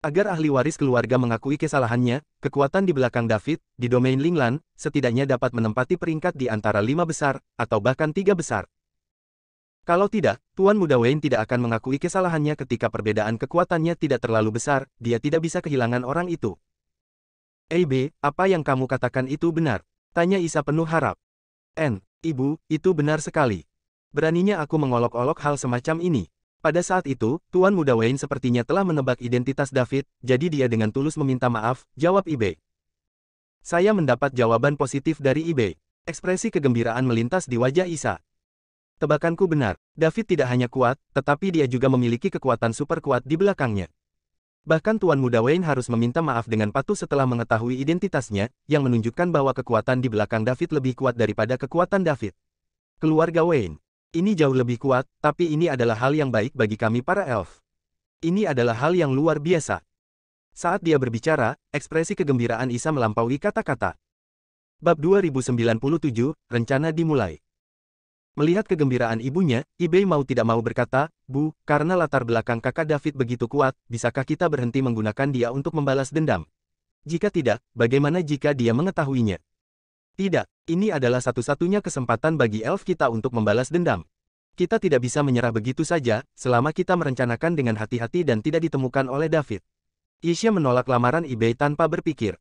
Agar ahli waris keluarga mengakui kesalahannya, kekuatan di belakang David, di domain Linglan, setidaknya dapat menempati peringkat di antara 5 besar, atau bahkan 3 besar. Kalau tidak, Tuan Muda Wayne tidak akan mengakui kesalahannya ketika perbedaan kekuatannya tidak terlalu besar, dia tidak bisa kehilangan orang itu. "B, apa yang kamu katakan itu benar?" tanya Isa penuh harap. Ibu, itu benar sekali. Beraninya aku mengolok-olok hal semacam ini." Pada saat itu, Tuan Muda Wayne sepertinya telah menebak identitas David, jadi dia dengan tulus meminta maaf, jawab eBay. "Saya mendapat jawaban positif dari eBay." Ekspresi kegembiraan melintas di wajah Isa. Tebakanku benar, David tidak hanya kuat, tetapi dia juga memiliki kekuatan super kuat di belakangnya. Bahkan Tuan Muda Wayne harus meminta maaf dengan patuh setelah mengetahui identitasnya, yang menunjukkan bahwa kekuatan di belakang David lebih kuat daripada kekuatan David. Keluarga Wayne. Ini jauh lebih kuat, tapi ini adalah hal yang baik bagi kami para elf. Ini adalah hal yang luar biasa. Saat dia berbicara, ekspresi kegembiraan Isa melampaui kata-kata. Bab 2097, rencana dimulai. Melihat kegembiraan ibunya, eBay mau tidak mau berkata, "Bu, karena latar belakang kakak David begitu kuat, bisakah kita berhenti menggunakan dia untuk membalas dendam? Jika tidak, bagaimana jika dia mengetahuinya?" "Tidak, ini adalah satu-satunya kesempatan bagi elf kita untuk membalas dendam. Kita tidak bisa menyerah begitu saja, selama kita merencanakan dengan hati-hati dan tidak ditemukan oleh David." Isya menolak lamaran eBay tanpa berpikir.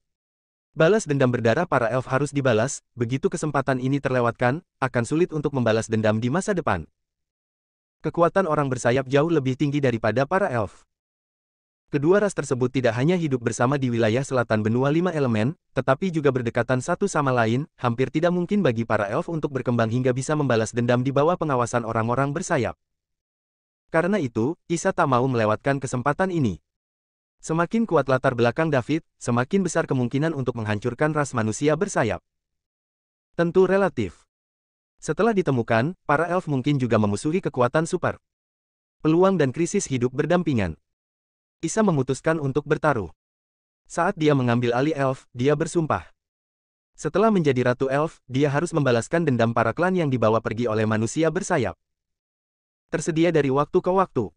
Balas dendam berdarah para elf harus dibalas, begitu kesempatan ini terlewatkan, akan sulit untuk membalas dendam di masa depan. Kekuatan orang bersayap jauh lebih tinggi daripada para elf. Kedua ras tersebut tidak hanya hidup bersama di wilayah selatan benua 5 elemen, tetapi juga berdekatan satu sama lain, hampir tidak mungkin bagi para elf untuk berkembang hingga bisa membalas dendam di bawah pengawasan orang-orang bersayap. Karena itu, Isa tak mau melewatkan kesempatan ini. Semakin kuat latar belakang David, semakin besar kemungkinan untuk menghancurkan ras manusia bersayap. Tentu relatif. Setelah ditemukan, para elf mungkin juga memusuhi kekuatan super. Peluang dan krisis hidup berdampingan. Isa memutuskan untuk bertaruh. Saat dia mengambil alih elf, dia bersumpah. Setelah menjadi Ratu Elf, dia harus membalaskan dendam para klan yang dibawa pergi oleh manusia bersayap. Tersedia dari waktu ke waktu.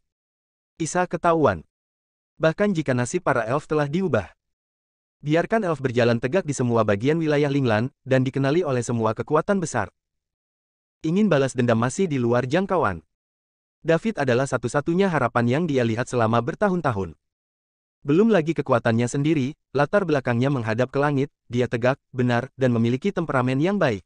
Isa ketahuan. Bahkan jika nasib para elf telah diubah. Biarkan elf berjalan tegak di semua bagian wilayah Linglan, dan dikenali oleh semua kekuatan besar. Ingin balas dendam masih di luar jangkauan. David adalah satu-satunya harapan yang dia lihat selama bertahun-tahun. Belum lagi kekuatannya sendiri, latar belakangnya menghadap ke langit, dia tegak, benar, dan memiliki temperamen yang baik.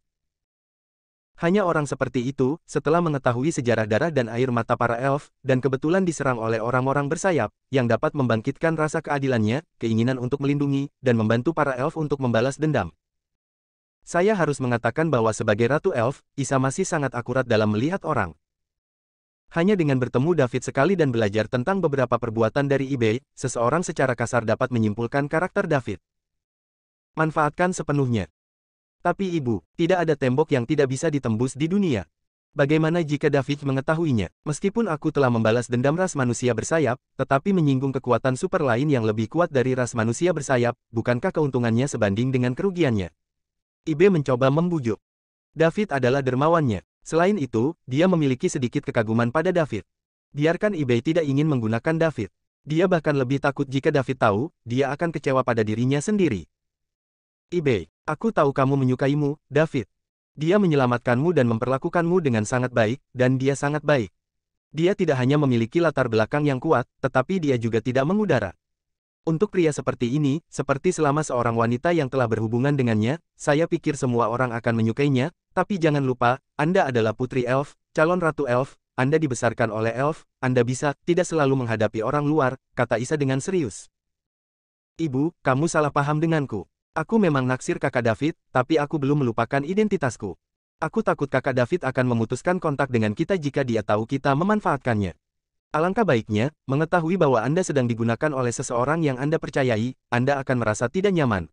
Hanya orang seperti itu, setelah mengetahui sejarah darah dan air mata para elf, dan kebetulan diserang oleh orang-orang bersayap, yang dapat membangkitkan rasa keadilannya, keinginan untuk melindungi, dan membantu para elf untuk membalas dendam. Saya harus mengatakan bahwa sebagai Ratu Elf, Isa masih sangat akurat dalam melihat orang. Hanya dengan bertemu David sekali dan belajar tentang beberapa perbuatan dari eBay, seseorang secara kasar dapat menyimpulkan karakter David. Manfaatkan sepenuhnya. Tapi ibu, tidak ada tembok yang tidak bisa ditembus di dunia. Bagaimana jika David mengetahuinya? Meskipun aku telah membalas dendam ras manusia bersayap, tetapi menyinggung kekuatan super lain yang lebih kuat dari ras manusia bersayap, bukankah keuntungannya sebanding dengan kerugiannya? Ibe mencoba membujuk. David adalah dermawannya. Selain itu, dia memiliki sedikit kekaguman pada David. Biarkan Ibe tidak ingin menggunakan David. Dia bahkan lebih takut jika David tahu, dia akan kecewa pada dirinya sendiri. Ibe, aku tahu kamu menyukaimu, David. Dia menyelamatkanmu dan memperlakukanmu dengan sangat baik, dan dia sangat baik. Dia tidak hanya memiliki latar belakang yang kuat, tetapi dia juga tidak mengudara. Untuk pria seperti ini, seperti selama seorang wanita yang telah berhubungan dengannya, saya pikir semua orang akan menyukainya, tapi jangan lupa, Anda adalah putri elf, calon Ratu Elf, Anda dibesarkan oleh Elf, Anda bisa tidak selalu menghadapi orang luar, kata Isa dengan serius. Ibu, kamu salah paham denganku. Aku memang naksir kakak David, tapi aku belum melupakan identitasku. Aku takut kakak David akan memutuskan kontak dengan kita jika dia tahu kita memanfaatkannya. Alangkah baiknya, mengetahui bahwa Anda sedang digunakan oleh seseorang yang Anda percayai, Anda akan merasa tidak nyaman.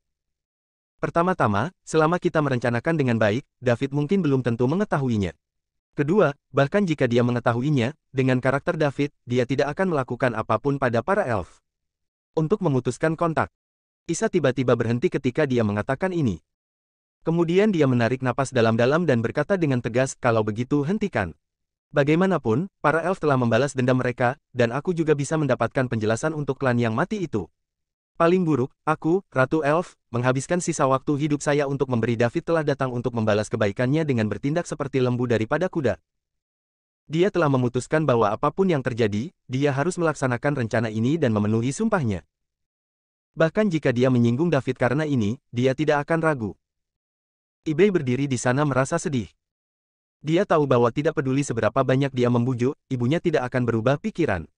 Pertama-tama, selama kita merencanakan dengan baik, David mungkin belum tentu mengetahuinya. Kedua, bahkan jika dia mengetahuinya, dengan karakter David, dia tidak akan melakukan apapun pada para elf. Untuk memutuskan kontak. Isa tiba-tiba berhenti ketika dia mengatakan ini. Kemudian dia menarik napas dalam-dalam dan berkata dengan tegas, kalau begitu hentikan. Bagaimanapun, para elf telah membalas dendam mereka, dan aku juga bisa mendapatkan penjelasan untuk klan yang mati itu. Paling buruk, aku, Ratu Elf, menghabiskan sisa waktu hidup saya untuk memberi David telah datang untuk membalas kebaikannya dengan bertindak seperti lembu daripada kuda. Dia telah memutuskan bahwa apapun yang terjadi, dia harus melaksanakan rencana ini dan memenuhi sumpahnya. Bahkan jika dia menyinggung David karena ini, dia tidak akan ragu. Ibei berdiri di sana merasa sedih. Dia tahu bahwa tidak peduli seberapa banyak dia membujuk, ibunya tidak akan berubah pikiran.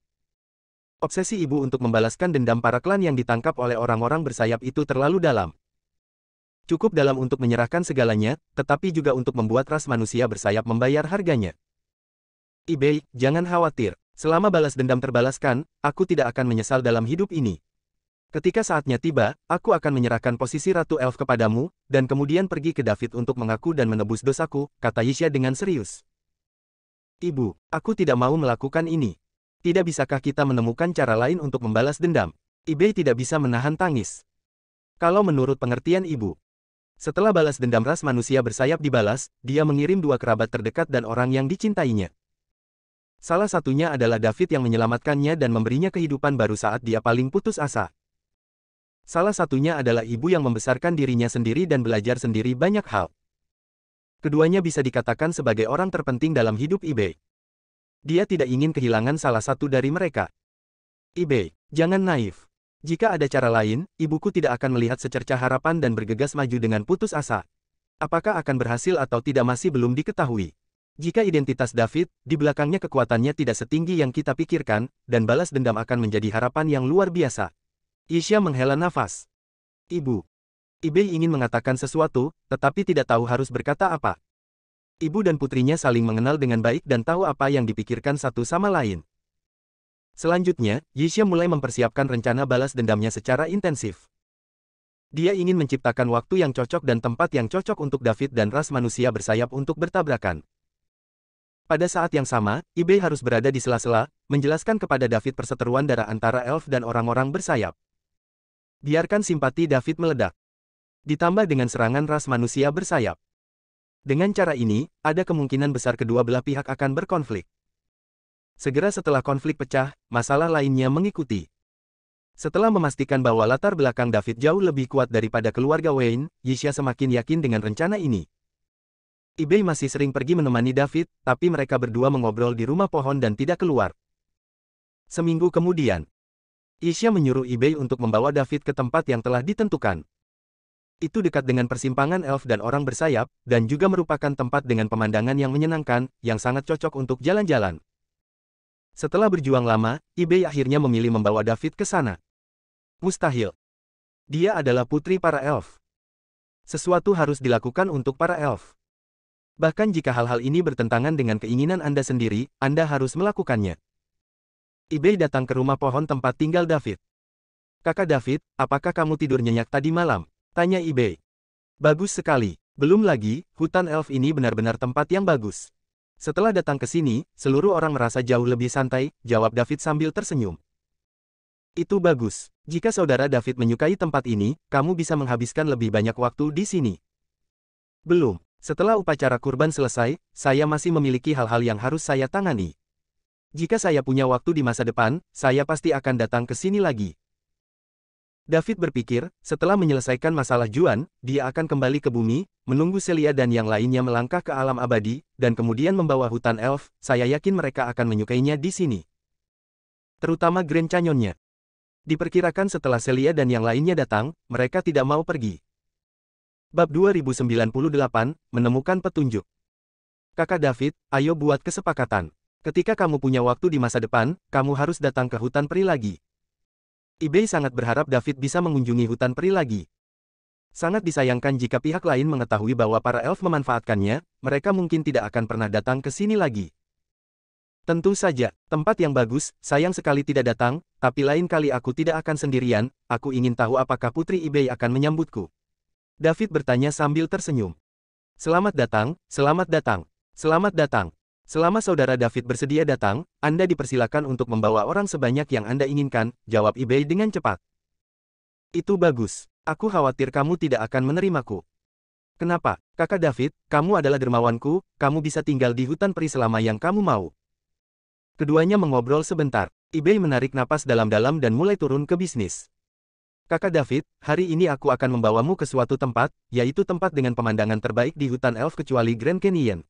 Obsesi ibu untuk membalaskan dendam para klan yang ditangkap oleh orang-orang bersayap itu terlalu dalam. Cukup dalam untuk menyerahkan segalanya, tetapi juga untuk membuat ras manusia bersayap membayar harganya. Ibei, jangan khawatir. Selama balas dendam terbalaskan, aku tidak akan menyesal dalam hidup ini. Ketika saatnya tiba, aku akan menyerahkan posisi Ratu Elf kepadamu, dan kemudian pergi ke David untuk mengaku dan menebus dosaku, kata Yisha dengan serius. Ibu, aku tidak mau melakukan ini. Tidak bisakah kita menemukan cara lain untuk membalas dendam? Ibei tidak bisa menahan tangis. Kalau menurut pengertian ibu. Setelah balas dendam ras manusia bersayap dibalas, dia mengirim 2 kerabat terdekat dan orang yang dicintainya. Salah satunya adalah David yang menyelamatkannya dan memberinya kehidupan baru saat dia paling putus asa. Salah satunya adalah ibu yang membesarkan dirinya sendiri dan belajar sendiri banyak hal. Keduanya bisa dikatakan sebagai orang terpenting dalam hidup Ibei. Dia tidak ingin kehilangan salah satu dari mereka. Ibei, jangan naif. Jika ada cara lain, ibuku tidak akan melihat secercah harapan dan bergegas maju dengan putus asa. Apakah akan berhasil atau tidak masih belum diketahui. Jika identitas David, di belakangnya kekuatannya tidak setinggi yang kita pikirkan, dan balas dendam akan menjadi harapan yang luar biasa. Yisha menghela nafas. Ibu. Ibei ingin mengatakan sesuatu, tetapi tidak tahu harus berkata apa. Ibu dan putrinya saling mengenal dengan baik dan tahu apa yang dipikirkan satu sama lain. Selanjutnya, Yisha mulai mempersiapkan rencana balas dendamnya secara intensif. Dia ingin menciptakan waktu yang cocok dan tempat yang cocok untuk David dan ras manusia bersayap untuk bertabrakan. Pada saat yang sama, Ibei harus berada di sela-sela, menjelaskan kepada David perseteruan darah antara elf dan orang-orang bersayap. Biarkan simpati David meledak. Ditambah dengan serangan ras manusia bersayap. Dengan cara ini, ada kemungkinan besar kedua belah pihak akan berkonflik. Segera setelah konflik pecah, masalah lainnya mengikuti. Setelah memastikan bahwa latar belakang David jauh lebih kuat daripada keluarga Wayne, Yisha semakin yakin dengan rencana ini. Ibei masih sering pergi menemani David, tapi mereka berdua mengobrol di rumah pohon dan tidak keluar. Seminggu kemudian, Yisha menyuruh Ibei untuk membawa David ke tempat yang telah ditentukan. Itu dekat dengan persimpangan elf dan orang bersayap, dan juga merupakan tempat dengan pemandangan yang menyenangkan, yang sangat cocok untuk jalan-jalan. Setelah berjuang lama, Ibei akhirnya memilih membawa David ke sana. Mustahil. Dia adalah putri para elf. Sesuatu harus dilakukan untuk para elf. Bahkan jika hal-hal ini bertentangan dengan keinginan Anda sendiri, Anda harus melakukannya. Ibei datang ke rumah pohon tempat tinggal David. Kakak David, apakah kamu tidur nyenyak tadi malam? Tanya Ibei. Bagus sekali. Belum lagi, hutan elf ini benar-benar tempat yang bagus. Setelah datang ke sini, seluruh orang merasa jauh lebih santai, jawab David sambil tersenyum. Itu bagus. Jika saudara David menyukai tempat ini, kamu bisa menghabiskan lebih banyak waktu di sini. Belum. Setelah upacara kurban selesai, saya masih memiliki hal-hal yang harus saya tangani. Jika saya punya waktu di masa depan, saya pasti akan datang ke sini lagi. David berpikir, setelah menyelesaikan masalah Juan, dia akan kembali ke bumi, menunggu Celia dan yang lainnya melangkah ke alam abadi, dan kemudian membawa hutan elf. Saya yakin mereka akan menyukainya di sini. Terutama Grand Canyon-nya. Diperkirakan setelah Celia dan yang lainnya datang, mereka tidak mau pergi. Bab 2098, Menemukan Petunjuk. Kakak David, ayo buat kesepakatan. Ketika kamu punya waktu di masa depan, kamu harus datang ke hutan peri lagi. Ibei sangat berharap David bisa mengunjungi hutan peri lagi. Sangat disayangkan jika pihak lain mengetahui bahwa para elf memanfaatkannya, mereka mungkin tidak akan pernah datang ke sini lagi. Tentu saja, tempat yang bagus, sayang sekali tidak datang, tapi lain kali aku tidak akan sendirian, aku ingin tahu apakah Putri Ibei akan menyambutku. David bertanya sambil tersenyum. Selamat datang, selamat datang, selamat datang. Selama saudara David bersedia datang, Anda dipersilakan untuk membawa orang sebanyak yang Anda inginkan, jawab Ibei dengan cepat. Itu bagus. Aku khawatir kamu tidak akan menerimaku. Kenapa, kakak David, kamu adalah dermawanku, kamu bisa tinggal di hutan peri selama yang kamu mau. Keduanya mengobrol sebentar. Ibei menarik napas dalam-dalam dan mulai turun ke bisnis. Kakak David, hari ini aku akan membawamu ke suatu tempat, yaitu tempat dengan pemandangan terbaik di hutan elf kecuali Grand Canyon.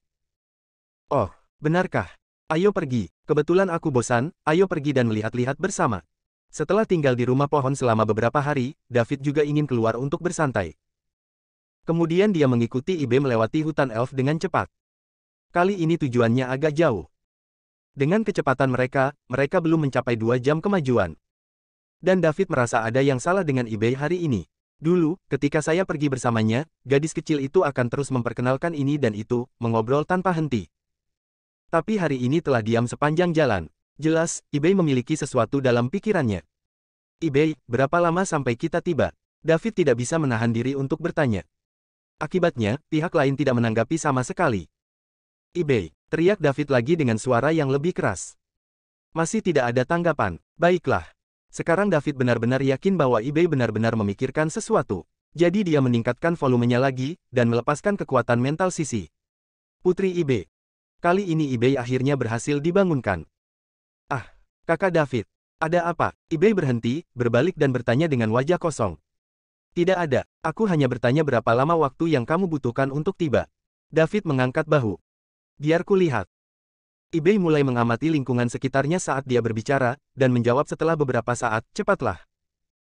Oh, benarkah? Ayo pergi, kebetulan aku bosan, ayo pergi dan melihat-lihat bersama. Setelah tinggal di rumah pohon selama beberapa hari, David juga ingin keluar untuk bersantai. Kemudian dia mengikuti Ibei melewati hutan elf dengan cepat. Kali ini tujuannya agak jauh. Dengan kecepatan mereka belum mencapai 2 jam kemajuan. Dan David merasa ada yang salah dengan Ibei hari ini. Dulu, ketika saya pergi bersamanya, gadis kecil itu akan terus memperkenalkan ini dan itu, mengobrol tanpa henti. Tapi hari ini telah diam sepanjang jalan. Jelas, Ibei memiliki sesuatu dalam pikirannya. Ibei, berapa lama sampai kita tiba? David tidak bisa menahan diri untuk bertanya. Akibatnya, pihak lain tidak menanggapi sama sekali. Ibei, teriak David lagi dengan suara yang lebih keras. Masih tidak ada tanggapan. Baiklah. Sekarang David benar-benar yakin bahwa Ibei benar-benar memikirkan sesuatu. Jadi dia meningkatkan volumenya lagi, dan melepaskan kekuatan mental Sisi. Putri Ibei. Kali ini Ibei akhirnya berhasil dibangunkan. Ah, kakak David. Ada apa? Ibei berhenti, berbalik dan bertanya dengan wajah kosong. Tidak ada, aku hanya bertanya berapa lama waktu yang kamu butuhkan untuk tiba. David mengangkat bahu. Biar ku lihat. Ibei mulai mengamati lingkungan sekitarnya saat dia berbicara, dan menjawab setelah beberapa saat, cepatlah.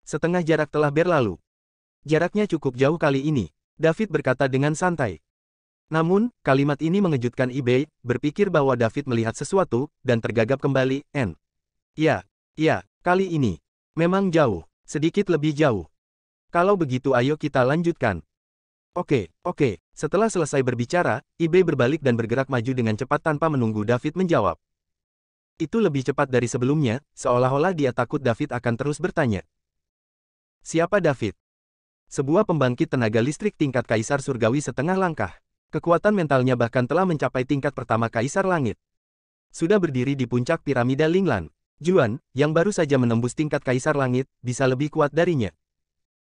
Setengah jarak telah berlalu. Jaraknya cukup jauh kali ini, David berkata dengan santai. Namun, kalimat ini mengejutkan Ibei, berpikir bahwa David melihat sesuatu, dan tergagap kembali, Ya, kali ini. Memang jauh, sedikit lebih jauh. Kalau begitu ayo kita lanjutkan. Oke, setelah selesai berbicara, Ibei berbalik dan bergerak maju dengan cepat tanpa menunggu David menjawab. Itu lebih cepat dari sebelumnya, seolah-olah dia takut David akan terus bertanya. Siapa David? Sebuah pembangkit tenaga listrik tingkat kaisar surgawi setengah langkah. Kekuatan mentalnya bahkan telah mencapai tingkat pertama Kaisar Langit. Sudah berdiri di puncak piramida Linglan. Juan, yang baru saja menembus tingkat Kaisar Langit, bisa lebih kuat darinya.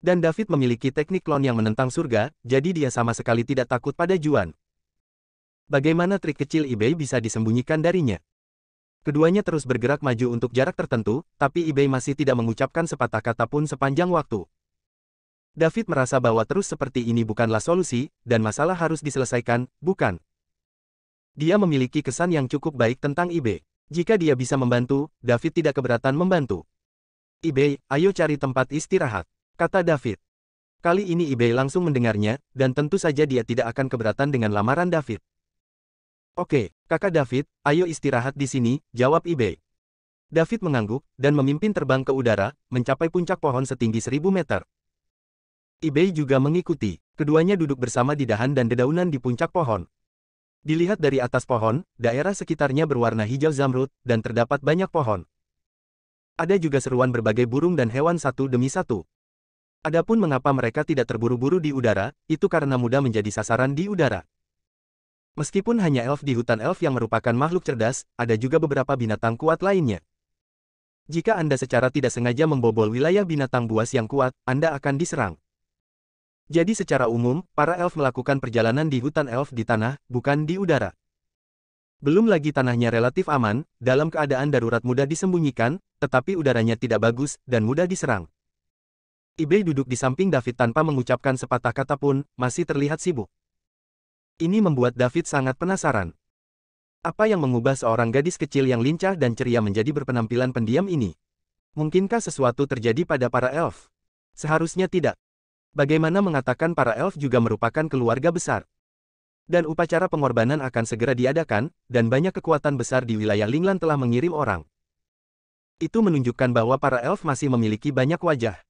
Dan David memiliki teknik klon yang menentang surga, jadi dia sama sekali tidak takut pada Juan. Bagaimana trik kecil Ibei bisa disembunyikan darinya? Keduanya terus bergerak maju untuk jarak tertentu, tapi Ibei masih tidak mengucapkan sepatah kata pun sepanjang waktu. David merasa bahwa terus seperti ini bukanlah solusi, dan masalah harus diselesaikan, bukan? Dia memiliki kesan yang cukup baik tentang Ibei. Jika dia bisa membantu, David tidak keberatan membantu. Ibei, ayo cari tempat istirahat, kata David. Kali ini Ibei langsung mendengarnya, dan tentu saja dia tidak akan keberatan dengan lamaran David. Oke, kakak David, ayo istirahat di sini, jawab Ibei. David mengangguk, dan memimpin terbang ke udara, mencapai puncak pohon setinggi 1000 meter. Ibei juga mengikuti. Keduanya duduk bersama di dahan dan dedaunan di puncak pohon. Dilihat dari atas pohon, daerah sekitarnya berwarna hijau zamrud, dan terdapat banyak pohon. Ada juga seruan berbagai burung dan hewan satu demi satu. Adapun mengapa mereka tidak terburu-buru di udara, itu karena mudah menjadi sasaran di udara. Meskipun hanya elf di hutan elf yang merupakan makhluk cerdas, ada juga beberapa binatang kuat lainnya. Jika Anda secara tidak sengaja membobol wilayah binatang buas yang kuat, Anda akan diserang. Jadi secara umum, para elf melakukan perjalanan di hutan elf di tanah, bukan di udara. Belum lagi tanahnya relatif aman, dalam keadaan darurat mudah disembunyikan, tetapi udaranya tidak bagus, dan mudah diserang. Ibei duduk di samping David tanpa mengucapkan sepatah kata pun, masih terlihat sibuk. Ini membuat David sangat penasaran. Apa yang mengubah seorang gadis kecil yang lincah dan ceria menjadi berpenampilan pendiam ini? Mungkinkah sesuatu terjadi pada para elf? Seharusnya tidak. Bagaimana mengatakan para elf juga merupakan keluarga besar? Dan upacara pengorbanan akan segera diadakan, dan banyak kekuatan besar di wilayah Linglan telah mengirim orang. Itu menunjukkan bahwa para elf masih memiliki banyak wajah.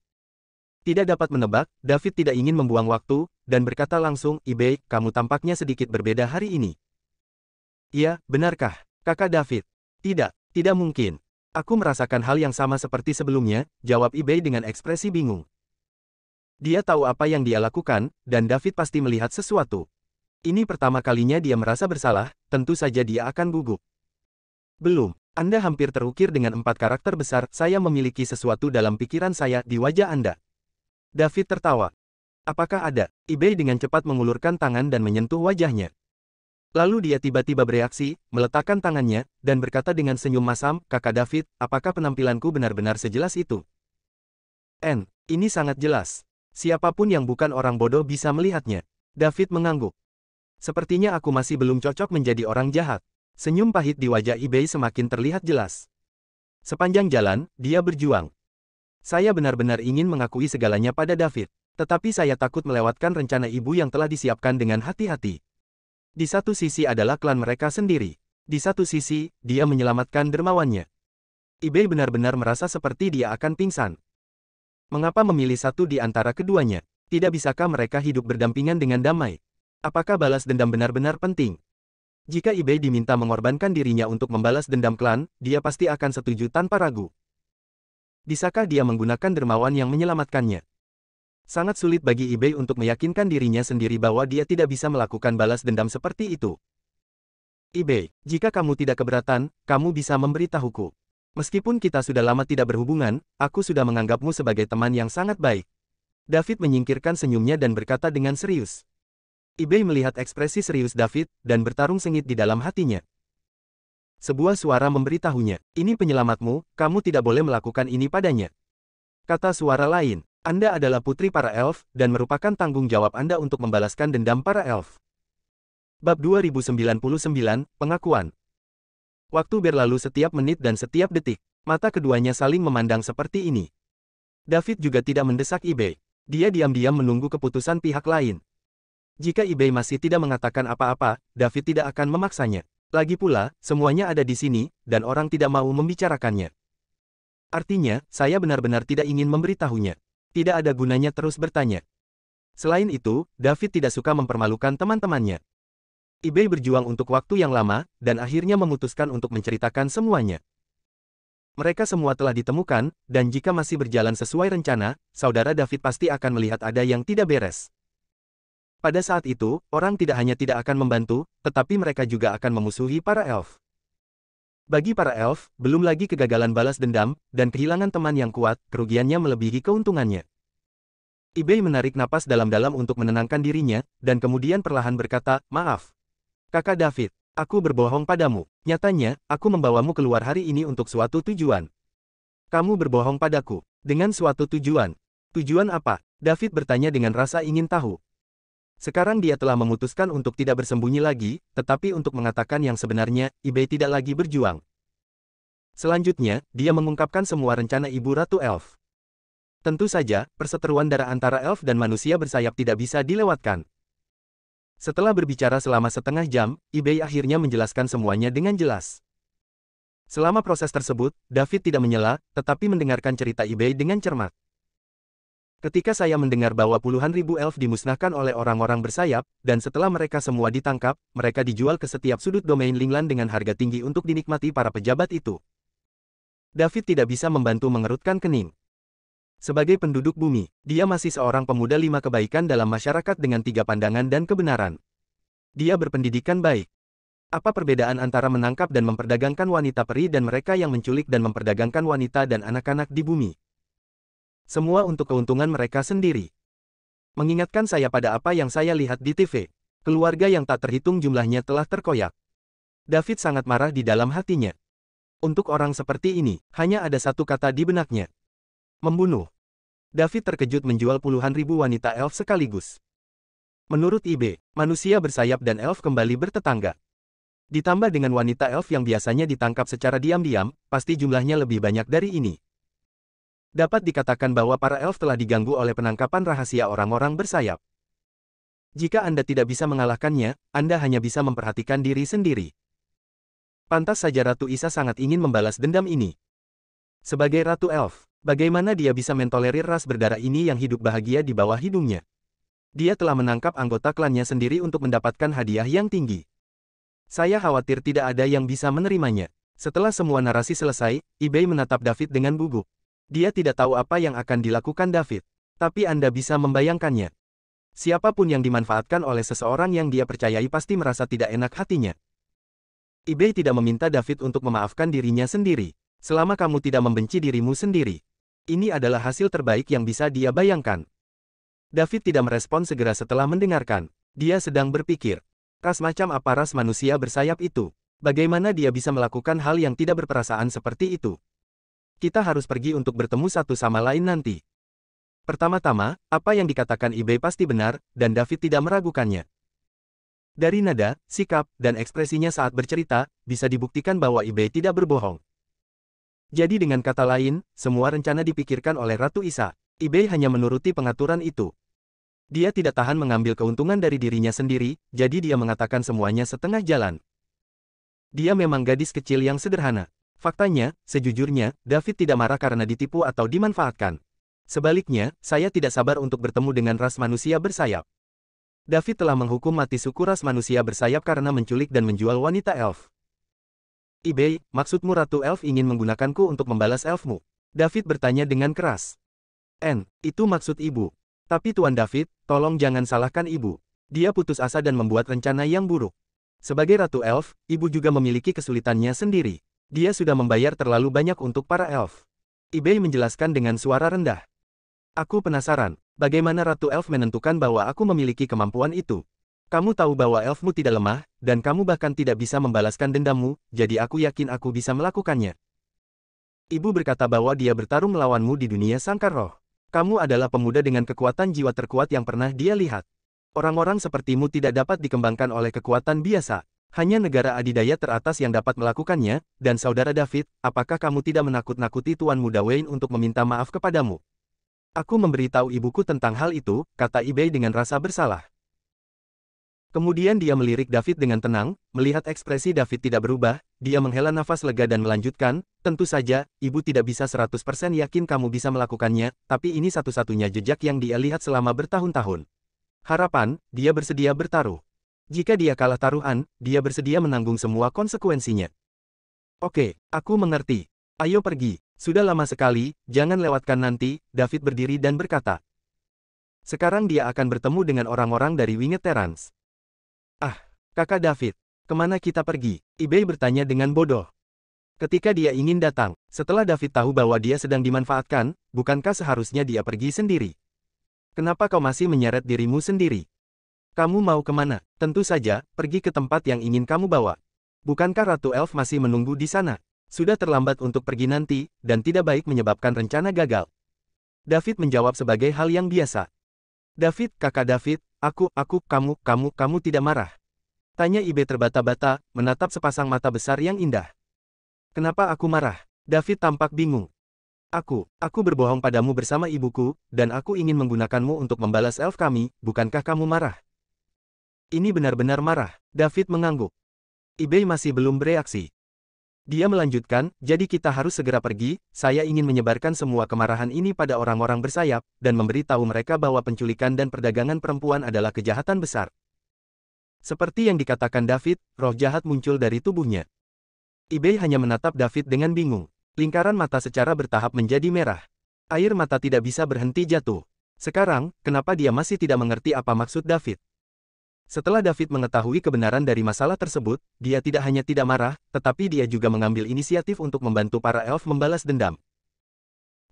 Tidak dapat menebak, David tidak ingin membuang waktu, dan berkata langsung, "Ibei, kamu tampaknya sedikit berbeda hari ini." "Iya, benarkah, Kakak David?" "Tidak, tidak mungkin. Aku merasakan hal yang sama seperti sebelumnya," jawab Ibei dengan ekspresi bingung. Dia tahu apa yang dia lakukan, dan David pasti melihat sesuatu. Ini pertama kalinya dia merasa bersalah, tentu saja dia akan gugup. "Belum, Anda hampir terukir dengan 4 karakter besar, saya memiliki sesuatu dalam pikiran saya di wajah Anda." David tertawa. "Apakah ada?" Ibei dengan cepat mengulurkan tangan dan menyentuh wajahnya. Lalu dia tiba-tiba bereaksi, meletakkan tangannya, dan berkata dengan senyum masam, "Kakak David, apakah penampilanku benar-benar sejelas itu?" Ini sangat jelas. Siapapun yang bukan orang bodoh bisa melihatnya." David mengangguk. "Sepertinya aku masih belum cocok menjadi orang jahat." Senyum pahit di wajah Ibei semakin terlihat jelas. Sepanjang jalan, dia berjuang. "Saya benar-benar ingin mengakui segalanya pada David. Tetapi saya takut melewatkan rencana ibu yang telah disiapkan dengan hati-hati. Di satu sisi adalah klan mereka sendiri. Di satu sisi, dia menyelamatkan dermawannya." Ibei benar-benar merasa seperti dia akan pingsan. Mengapa memilih satu di antara keduanya? Tidak bisakah mereka hidup berdampingan dengan damai? Apakah balas dendam benar-benar penting? Jika Ibei diminta mengorbankan dirinya untuk membalas dendam klan, dia pasti akan setuju tanpa ragu. Bisakah dia menggunakan dermawan yang menyelamatkannya? Sangat sulit bagi Ibei untuk meyakinkan dirinya sendiri bahwa dia tidak bisa melakukan balas dendam seperti itu. "Ibei, jika kamu tidak keberatan, kamu bisa memberitahuku. Meskipun kita sudah lama tidak berhubungan, aku sudah menganggapmu sebagai teman yang sangat baik." David menyingkirkan senyumnya dan berkata dengan serius. Ibei melihat ekspresi serius David, dan bertarung sengit di dalam hatinya. Sebuah suara memberitahunya, "Ini penyelamatmu, kamu tidak boleh melakukan ini padanya." Kata suara lain, "Anda adalah putri para elf, dan merupakan tanggung jawab Anda untuk membalaskan dendam para elf." Bab 2099, Pengakuan. Waktu berlalu setiap menit dan setiap detik. Mata keduanya saling memandang seperti ini. David juga tidak mendesak Ibei. Dia diam-diam menunggu keputusan pihak lain. Jika Ibei masih tidak mengatakan apa-apa, David tidak akan memaksanya. Lagi pula, semuanya ada di sini, dan orang tidak mau membicarakannya. Artinya, saya benar-benar tidak ingin memberitahunya. Tidak ada gunanya terus bertanya. Selain itu, David tidak suka mempermalukan teman-temannya. Ibei berjuang untuk waktu yang lama, dan akhirnya memutuskan untuk menceritakan semuanya. Mereka semua telah ditemukan, dan jika masih berjalan sesuai rencana, saudara David pasti akan melihat ada yang tidak beres. Pada saat itu, orang tidak hanya tidak akan membantu, tetapi mereka juga akan memusuhi para elf. Bagi para elf, belum lagi kegagalan balas dendam, dan kehilangan teman yang kuat, kerugiannya melebihi keuntungannya. Ibei menarik napas dalam-dalam untuk menenangkan dirinya, dan kemudian perlahan berkata, "Maaf. Kakak David, aku berbohong padamu. Nyatanya, aku membawamu keluar hari ini untuk suatu tujuan." "Kamu berbohong padaku. Dengan suatu tujuan. Tujuan apa?" David bertanya dengan rasa ingin tahu. Sekarang dia telah memutuskan untuk tidak bersembunyi lagi, tetapi untuk mengatakan yang sebenarnya, Ibei tidak lagi berjuang. Selanjutnya, dia mengungkapkan semua rencana Ibu Ratu Elf. Tentu saja, perseteruan darah antara elf dan manusia bersayap tidak bisa dilewatkan. Setelah berbicara selama setengah jam, Ibei akhirnya menjelaskan semuanya dengan jelas. Selama proses tersebut, David tidak menyela, tetapi mendengarkan cerita Ibei dengan cermat. "Ketika saya mendengar bahwa puluhan ribu elf dimusnahkan oleh orang-orang bersayap, dan setelah mereka semua ditangkap, mereka dijual ke setiap sudut domain Linglan dengan harga tinggi untuk dinikmati para pejabat itu." David tidak bisa membantu mengerutkan kening. Sebagai penduduk bumi, dia masih seorang pemuda 5 kebaikan dalam masyarakat dengan 3 pandangan dan kebenaran. Dia berpendidikan baik. Apa perbedaan antara menangkap dan memperdagangkan wanita peri dan mereka yang menculik dan memperdagangkan wanita dan anak-anak di bumi? Semua untuk keuntungan mereka sendiri. Mengingatkan saya pada apa yang saya lihat di TV. Keluarga yang tak terhitung jumlahnya telah terkoyak. David sangat marah di dalam hatinya. Untuk orang seperti ini, hanya ada satu kata di benaknya. Membunuh. David terkejut menjual puluhan ribu wanita elf sekaligus. Menurut Ibei, manusia bersayap dan elf kembali bertetangga. Ditambah dengan wanita elf yang biasanya ditangkap secara diam-diam, pasti jumlahnya lebih banyak dari ini. Dapat dikatakan bahwa para elf telah diganggu oleh penangkapan rahasia orang-orang bersayap. Jika Anda tidak bisa mengalahkannya, Anda hanya bisa memperhatikan diri sendiri. Pantas saja Ratu Isa sangat ingin membalas dendam ini. Sebagai Ratu Elf, bagaimana dia bisa mentolerir ras berdarah ini yang hidup bahagia di bawah hidungnya? Dia telah menangkap anggota klannya sendiri untuk mendapatkan hadiah yang tinggi. Saya khawatir tidak ada yang bisa menerimanya. Setelah semua narasi selesai, eBay menatap David dengan gugup. Dia tidak tahu apa yang akan dilakukan David. Tapi Anda bisa membayangkannya. Siapapun yang dimanfaatkan oleh seseorang yang dia percayai pasti merasa tidak enak hatinya. eBay tidak meminta David untuk memaafkan dirinya sendiri. Selama kamu tidak membenci dirimu sendiri. Ini adalah hasil terbaik yang bisa dia bayangkan. David tidak merespon segera setelah mendengarkan. Dia sedang berpikir, ras macam apa ras manusia bersayap itu? Bagaimana dia bisa melakukan hal yang tidak berperasaan seperti itu? Kita harus pergi untuk bertemu satu sama lain nanti. Pertama-tama, apa yang dikatakan eBay pasti benar, dan David tidak meragukannya. Dari nada, sikap, dan ekspresinya saat bercerita, bisa dibuktikan bahwa eBay tidak berbohong. Jadi dengan kata lain, semua rencana dipikirkan oleh Ratu Isa. eBay hanya menuruti pengaturan itu. Dia tidak tahan mengambil keuntungan dari dirinya sendiri, jadi dia mengatakan semuanya setengah jalan. Dia memang gadis kecil yang sederhana. Faktanya, sejujurnya, David tidak marah karena ditipu atau dimanfaatkan. Sebaliknya, saya tidak sabar untuk bertemu dengan ras manusia bersayap. David telah menghukum mati suku ras manusia bersayap karena menculik dan menjual wanita elf. eBay, maksudmu Ratu Elf ingin menggunakanku untuk membalas elfmu? David bertanya dengan keras. Itu maksud ibu. Tapi Tuan David, tolong jangan salahkan ibu. Dia putus asa dan membuat rencana yang buruk. Sebagai Ratu Elf, ibu juga memiliki kesulitannya sendiri. Dia sudah membayar terlalu banyak untuk para elf. eBay menjelaskan dengan suara rendah. Aku penasaran, bagaimana Ratu Elf menentukan bahwa aku memiliki kemampuan itu? Kamu tahu bahwa elfmu tidak lemah, dan kamu bahkan tidak bisa membalaskan dendammu, jadi aku yakin aku bisa melakukannya. Ibu berkata bahwa dia bertarung melawanmu di dunia sangkar roh. Kamu adalah pemuda dengan kekuatan jiwa terkuat yang pernah dia lihat. Orang-orang sepertimu tidak dapat dikembangkan oleh kekuatan biasa. Hanya negara adidaya teratas yang dapat melakukannya, dan saudara David, apakah kamu tidak menakut-nakuti Tuan Muda Wayne untuk meminta maaf kepadamu? Aku memberitahu ibuku tentang hal itu, kata eBay dengan rasa bersalah. Kemudian dia melirik David dengan tenang, melihat ekspresi David tidak berubah, dia menghela nafas lega dan melanjutkan, tentu saja, ibu tidak bisa 100% yakin kamu bisa melakukannya, tapi ini satu-satunya jejak yang dia lihat selama bertahun-tahun. Harapan, dia bersedia bertaruh. Jika dia kalah taruhan, dia bersedia menanggung semua konsekuensinya. Oke, aku mengerti. Ayo pergi, sudah lama sekali, jangan lewatkan nanti, David berdiri dan berkata. Sekarang dia akan bertemu dengan orang-orang dari Winged Terrans. Kakak David, kemana kita pergi? eBay bertanya dengan bodoh. Ketika dia ingin datang, setelah David tahu bahwa dia sedang dimanfaatkan, bukankah seharusnya dia pergi sendiri? Kenapa kau masih menyeret dirimu sendiri? Kamu mau kemana? Tentu saja, pergi ke tempat yang ingin kamu bawa. Bukankah Ratu Elf masih menunggu di sana? Sudah terlambat untuk pergi nanti, dan tidak baik menyebabkan rencana gagal. David menjawab sebagai hal yang biasa. David, kakak David, kamu tidak marah? Tanya eBay terbata-bata, menatap sepasang mata besar yang indah. Kenapa aku marah? David tampak bingung. Aku berbohong padamu bersama ibuku, dan aku ingin menggunakanmu untuk membalas elf kami, bukankah kamu marah? Ini benar-benar marah. David mengangguk. eBay masih belum bereaksi. Dia melanjutkan, jadi kita harus segera pergi, saya ingin menyebarkan semua kemarahan ini pada orang-orang bersayap, dan memberitahu mereka bahwa penculikan dan perdagangan perempuan adalah kejahatan besar. Seperti yang dikatakan David, roh jahat muncul dari tubuhnya. eBay hanya menatap David dengan bingung. Lingkaran mata secara bertahap menjadi merah. Air mata tidak bisa berhenti jatuh. Sekarang, kenapa dia masih tidak mengerti apa maksud David? Setelah David mengetahui kebenaran dari masalah tersebut, dia tidak hanya tidak marah, tetapi dia juga mengambil inisiatif untuk membantu para elf membalas dendam.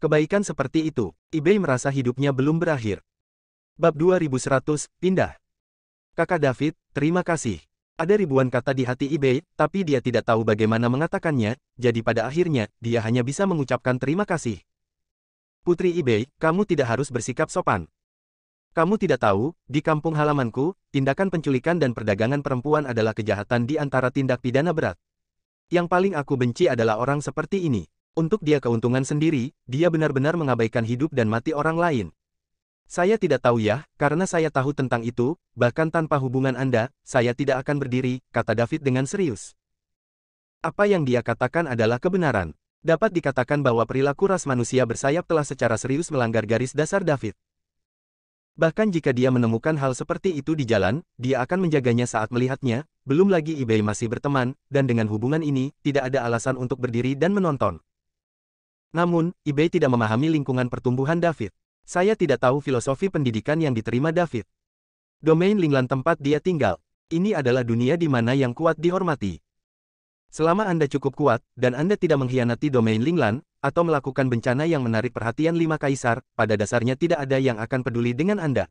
Kebaikan seperti itu, eBay merasa hidupnya belum berakhir. Bab 2100, pindah. Kakak David, terima kasih. Ada ribuan kata di hati eBay, tapi dia tidak tahu bagaimana mengatakannya, jadi pada akhirnya, dia hanya bisa mengucapkan terima kasih. Putri eBay, kamu tidak harus bersikap sopan. Kamu tidak tahu, di kampung halamanku, tindakan penculikan dan perdagangan perempuan adalah kejahatan di antara tindak pidana berat. Yang paling aku benci adalah orang seperti ini. Untuk dia keuntungan sendiri, dia benar-benar mengabaikan hidup dan mati orang lain. Saya tidak tahu ya, karena saya tahu tentang itu, bahkan tanpa hubungan Anda, saya tidak akan berdiri, kata David dengan serius. Apa yang dia katakan adalah kebenaran. Dapat dikatakan bahwa perilaku ras manusia bersayap telah secara serius melanggar garis dasar David. Bahkan jika dia menemukan hal seperti itu di jalan, dia akan menjaganya saat melihatnya, belum lagi eBay masih berteman, dan dengan hubungan ini, tidak ada alasan untuk berdiri dan menonton. Namun, eBay tidak memahami lingkungan pertumbuhan David. Saya tidak tahu filosofi pendidikan yang diterima David. Domain Linglan tempat dia tinggal. Ini adalah dunia di mana yang kuat dihormati. Selama Anda cukup kuat, dan Anda tidak mengkhianati domain Linglan, atau melakukan bencana yang menarik perhatian 5 kaisar, pada dasarnya tidak ada yang akan peduli dengan Anda.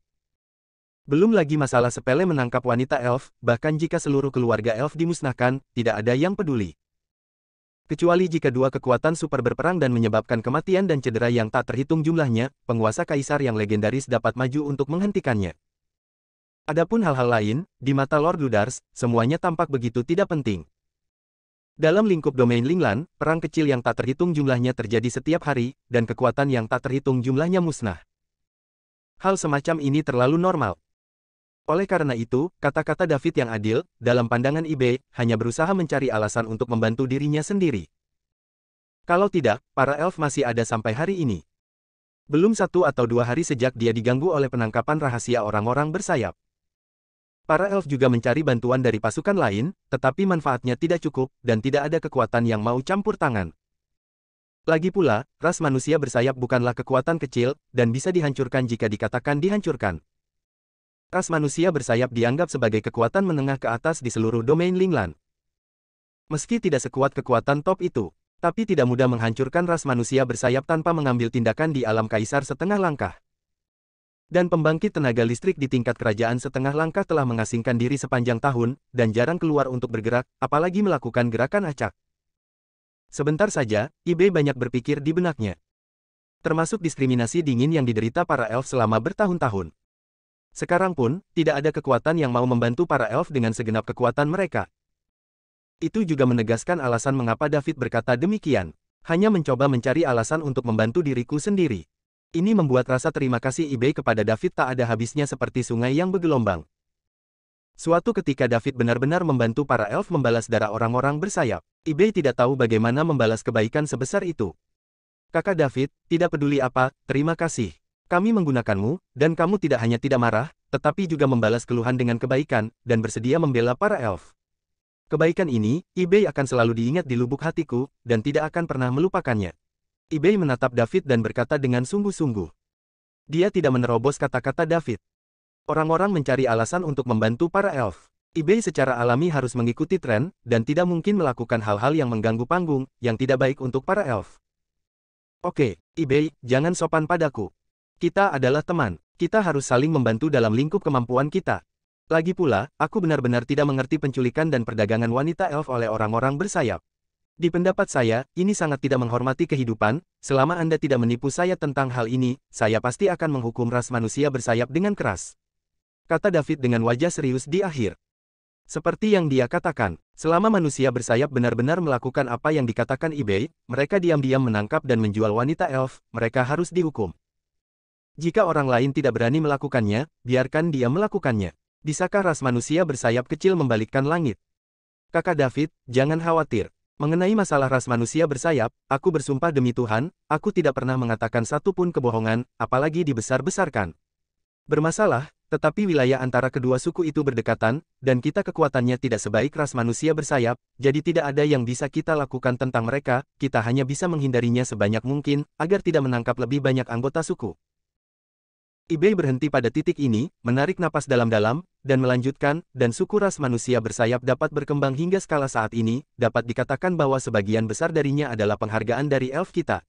Belum lagi masalah sepele menangkap wanita elf, bahkan jika seluruh keluarga elf dimusnahkan, tidak ada yang peduli. Kecuali jika dua kekuatan super berperang dan menyebabkan kematian dan cedera yang tak terhitung jumlahnya, penguasa kaisar yang legendaris dapat maju untuk menghentikannya. Adapun hal-hal lain, di mata Lord Ludars, semuanya tampak begitu tidak penting. Dalam lingkup domain Linglan, perang kecil yang tak terhitung jumlahnya terjadi setiap hari, dan kekuatan yang tak terhitung jumlahnya musnah. Hal semacam ini terlalu normal. Oleh karena itu, kata-kata David yang adil, dalam pandangan eBay, hanya berusaha mencari alasan untuk membantu dirinya sendiri. Kalau tidak, para elf masih ada sampai hari ini. Belum 1 atau 2 hari sejak dia diganggu oleh penangkapan rahasia orang-orang bersayap. Para elf juga mencari bantuan dari pasukan lain, tetapi manfaatnya tidak cukup, dan tidak ada kekuatan yang mau campur tangan. Lagi pula, ras manusia bersayap bukanlah kekuatan kecil, dan bisa dihancurkan jika dikatakan dihancurkan. Ras manusia bersayap dianggap sebagai kekuatan menengah ke atas di seluruh domain Linglan. Meski tidak sekuat kekuatan top itu, tapi tidak mudah menghancurkan ras manusia bersayap tanpa mengambil tindakan di alam kaisar setengah langkah. Dan pembangkit tenaga listrik di tingkat kerajaan setengah langkah telah mengasingkan diri sepanjang tahun, dan jarang keluar untuk bergerak, apalagi melakukan gerakan acak. Sebentar saja, eBay banyak berpikir di benaknya. Termasuk diskriminasi dingin yang diderita para elf selama bertahun-tahun. Sekarang pun, tidak ada kekuatan yang mau membantu para elf dengan segenap kekuatan mereka. Itu juga menegaskan alasan mengapa David berkata demikian. Hanya mencoba mencari alasan untuk membantu diriku sendiri. Ini membuat rasa terima kasih eBay kepada David tak ada habisnya seperti sungai yang bergelombang. Suatu ketika David benar-benar membantu para elf membalas darah orang-orang bersayap. eBay tidak tahu bagaimana membalas kebaikan sebesar itu. Kakak David, tidak peduli apa, terima kasih. Kami menggunakanmu, dan kamu tidak hanya tidak marah, tetapi juga membalas keluhan dengan kebaikan, dan bersedia membela para elf. Kebaikan ini, eBay akan selalu diingat di lubuk hatiku, dan tidak akan pernah melupakannya. eBay menatap David dan berkata dengan sungguh-sungguh. Dia tidak menerobos kata-kata David. Orang-orang mencari alasan untuk membantu para elf. eBay secara alami harus mengikuti tren, dan tidak mungkin melakukan hal-hal yang mengganggu panggung, yang tidak baik untuk para elf. Oke, eBay, jangan sopan padaku. Kita adalah teman. Kita harus saling membantu dalam lingkup kemampuan kita. Lagi pula, aku benar-benar tidak mengerti penculikan dan perdagangan wanita elf oleh orang-orang bersayap. Di pendapat saya, ini sangat tidak menghormati kehidupan. Selama Anda tidak menipu saya tentang hal ini, saya pasti akan menghukum ras manusia bersayap dengan keras. Kata David dengan wajah serius di akhir. Seperti yang dia katakan, selama manusia bersayap benar-benar melakukan apa yang dikatakan eBay, mereka diam-diam menangkap dan menjual wanita elf, mereka harus dihukum. Jika orang lain tidak berani melakukannya, biarkan dia melakukannya. Bisakah ras manusia bersayap kecil membalikkan langit? Kakak David, jangan khawatir. Mengenai masalah ras manusia bersayap, aku bersumpah demi Tuhan, aku tidak pernah mengatakan satu pun kebohongan, apalagi dibesar-besarkan. Bermasalah, tetapi wilayah antara kedua suku itu berdekatan, dan kita kekuatannya tidak sebaik ras manusia bersayap, jadi tidak ada yang bisa kita lakukan tentang mereka, kita hanya bisa menghindarinya sebanyak mungkin, agar tidak menangkap lebih banyak anggota suku. eBay berhenti pada titik ini, menarik napas dalam-dalam, dan melanjutkan, dan suku ras manusia bersayap dapat berkembang hingga skala saat ini, dapat dikatakan bahwa sebagian besar darinya adalah penghargaan dari elf kita.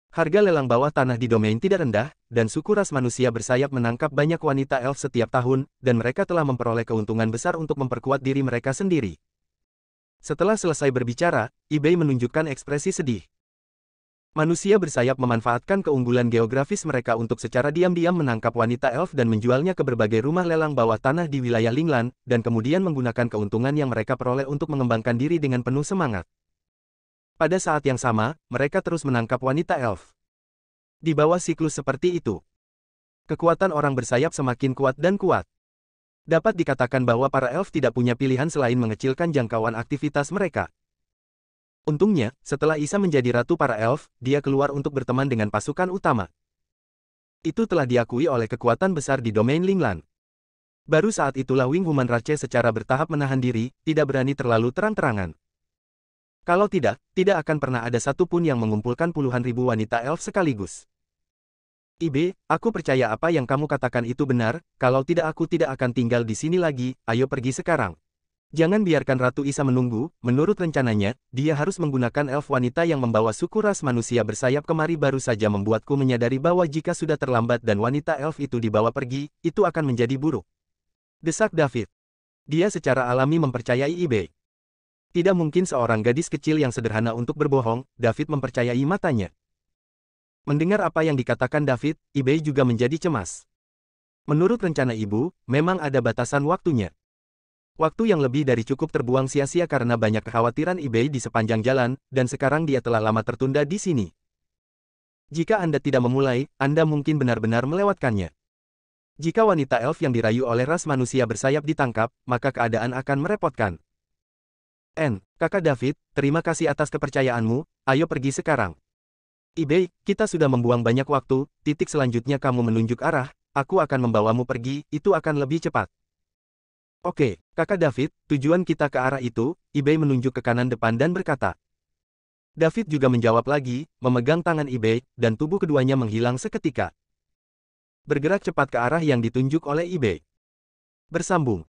Harga lelang bawah tanah di domain tidak rendah, dan suku ras manusia bersayap menangkap banyak wanita elf setiap tahun, dan mereka telah memperoleh keuntungan besar untuk memperkuat diri mereka sendiri. Setelah selesai berbicara, eBay menunjukkan ekspresi sedih. Manusia bersayap memanfaatkan keunggulan geografis mereka untuk secara diam-diam menangkap wanita elf dan menjualnya ke berbagai rumah lelang bawah tanah di wilayah Linglan, dan kemudian menggunakan keuntungan yang mereka peroleh untuk mengembangkan diri dengan penuh semangat. Pada saat yang sama, mereka terus menangkap wanita elf. Di bawah siklus seperti itu, Kekuatan orang bersayap semakin kuat dan kuat. Dapat dikatakan bahwa para elf tidak punya pilihan selain mengecilkan jangkauan aktivitas mereka. Untungnya, setelah Isa menjadi ratu para elf, dia keluar untuk berteman dengan pasukan utama. Itu telah diakui oleh kekuatan besar di domain Linglan. Baru saat itulah Wing Human Rache secara bertahap menahan diri, tidak berani terlalu terang-terangan. Kalau tidak, tidak akan pernah ada satupun yang mengumpulkan puluhan ribu wanita elf sekaligus. Ibe, aku percaya apa yang kamu katakan itu benar, kalau tidak aku tidak akan tinggal di sini lagi, ayo pergi sekarang. Jangan biarkan Ratu Isa menunggu, menurut rencananya, dia harus menggunakan elf wanita yang membawa suku ras manusia bersayap kemari baru saja membuatku menyadari bahwa jika sudah terlambat dan wanita elf itu dibawa pergi, itu akan menjadi buruk. Desak David. Dia secara alami mempercayai Ibe. Tidak mungkin seorang gadis kecil yang sederhana untuk berbohong, David mempercayai matanya. Mendengar apa yang dikatakan David, Ibe juga menjadi cemas. Menurut rencana ibu, memang ada batasan waktunya. Waktu yang lebih dari cukup terbuang sia-sia karena banyak kekhawatiran Ibe di sepanjang jalan, dan sekarang dia telah lama tertunda di sini. Jika Anda tidak memulai, Anda mungkin benar-benar melewatkannya. Jika wanita elf yang dirayu oleh ras manusia bersayap ditangkap, maka keadaan akan merepotkan. Kakak David, terima kasih atas kepercayaanmu, ayo pergi sekarang. Ibe, kita sudah membuang banyak waktu, titik selanjutnya kamu menunjuk arah, aku akan membawamu pergi, itu akan lebih cepat. Oke, kakak David, tujuan kita ke arah itu, Ibe menunjuk ke kanan depan dan berkata. David juga menjawab lagi, memegang tangan Ibe, dan tubuh keduanya menghilang seketika. Bergerak cepat ke arah yang ditunjuk oleh Ibe. Bersambung.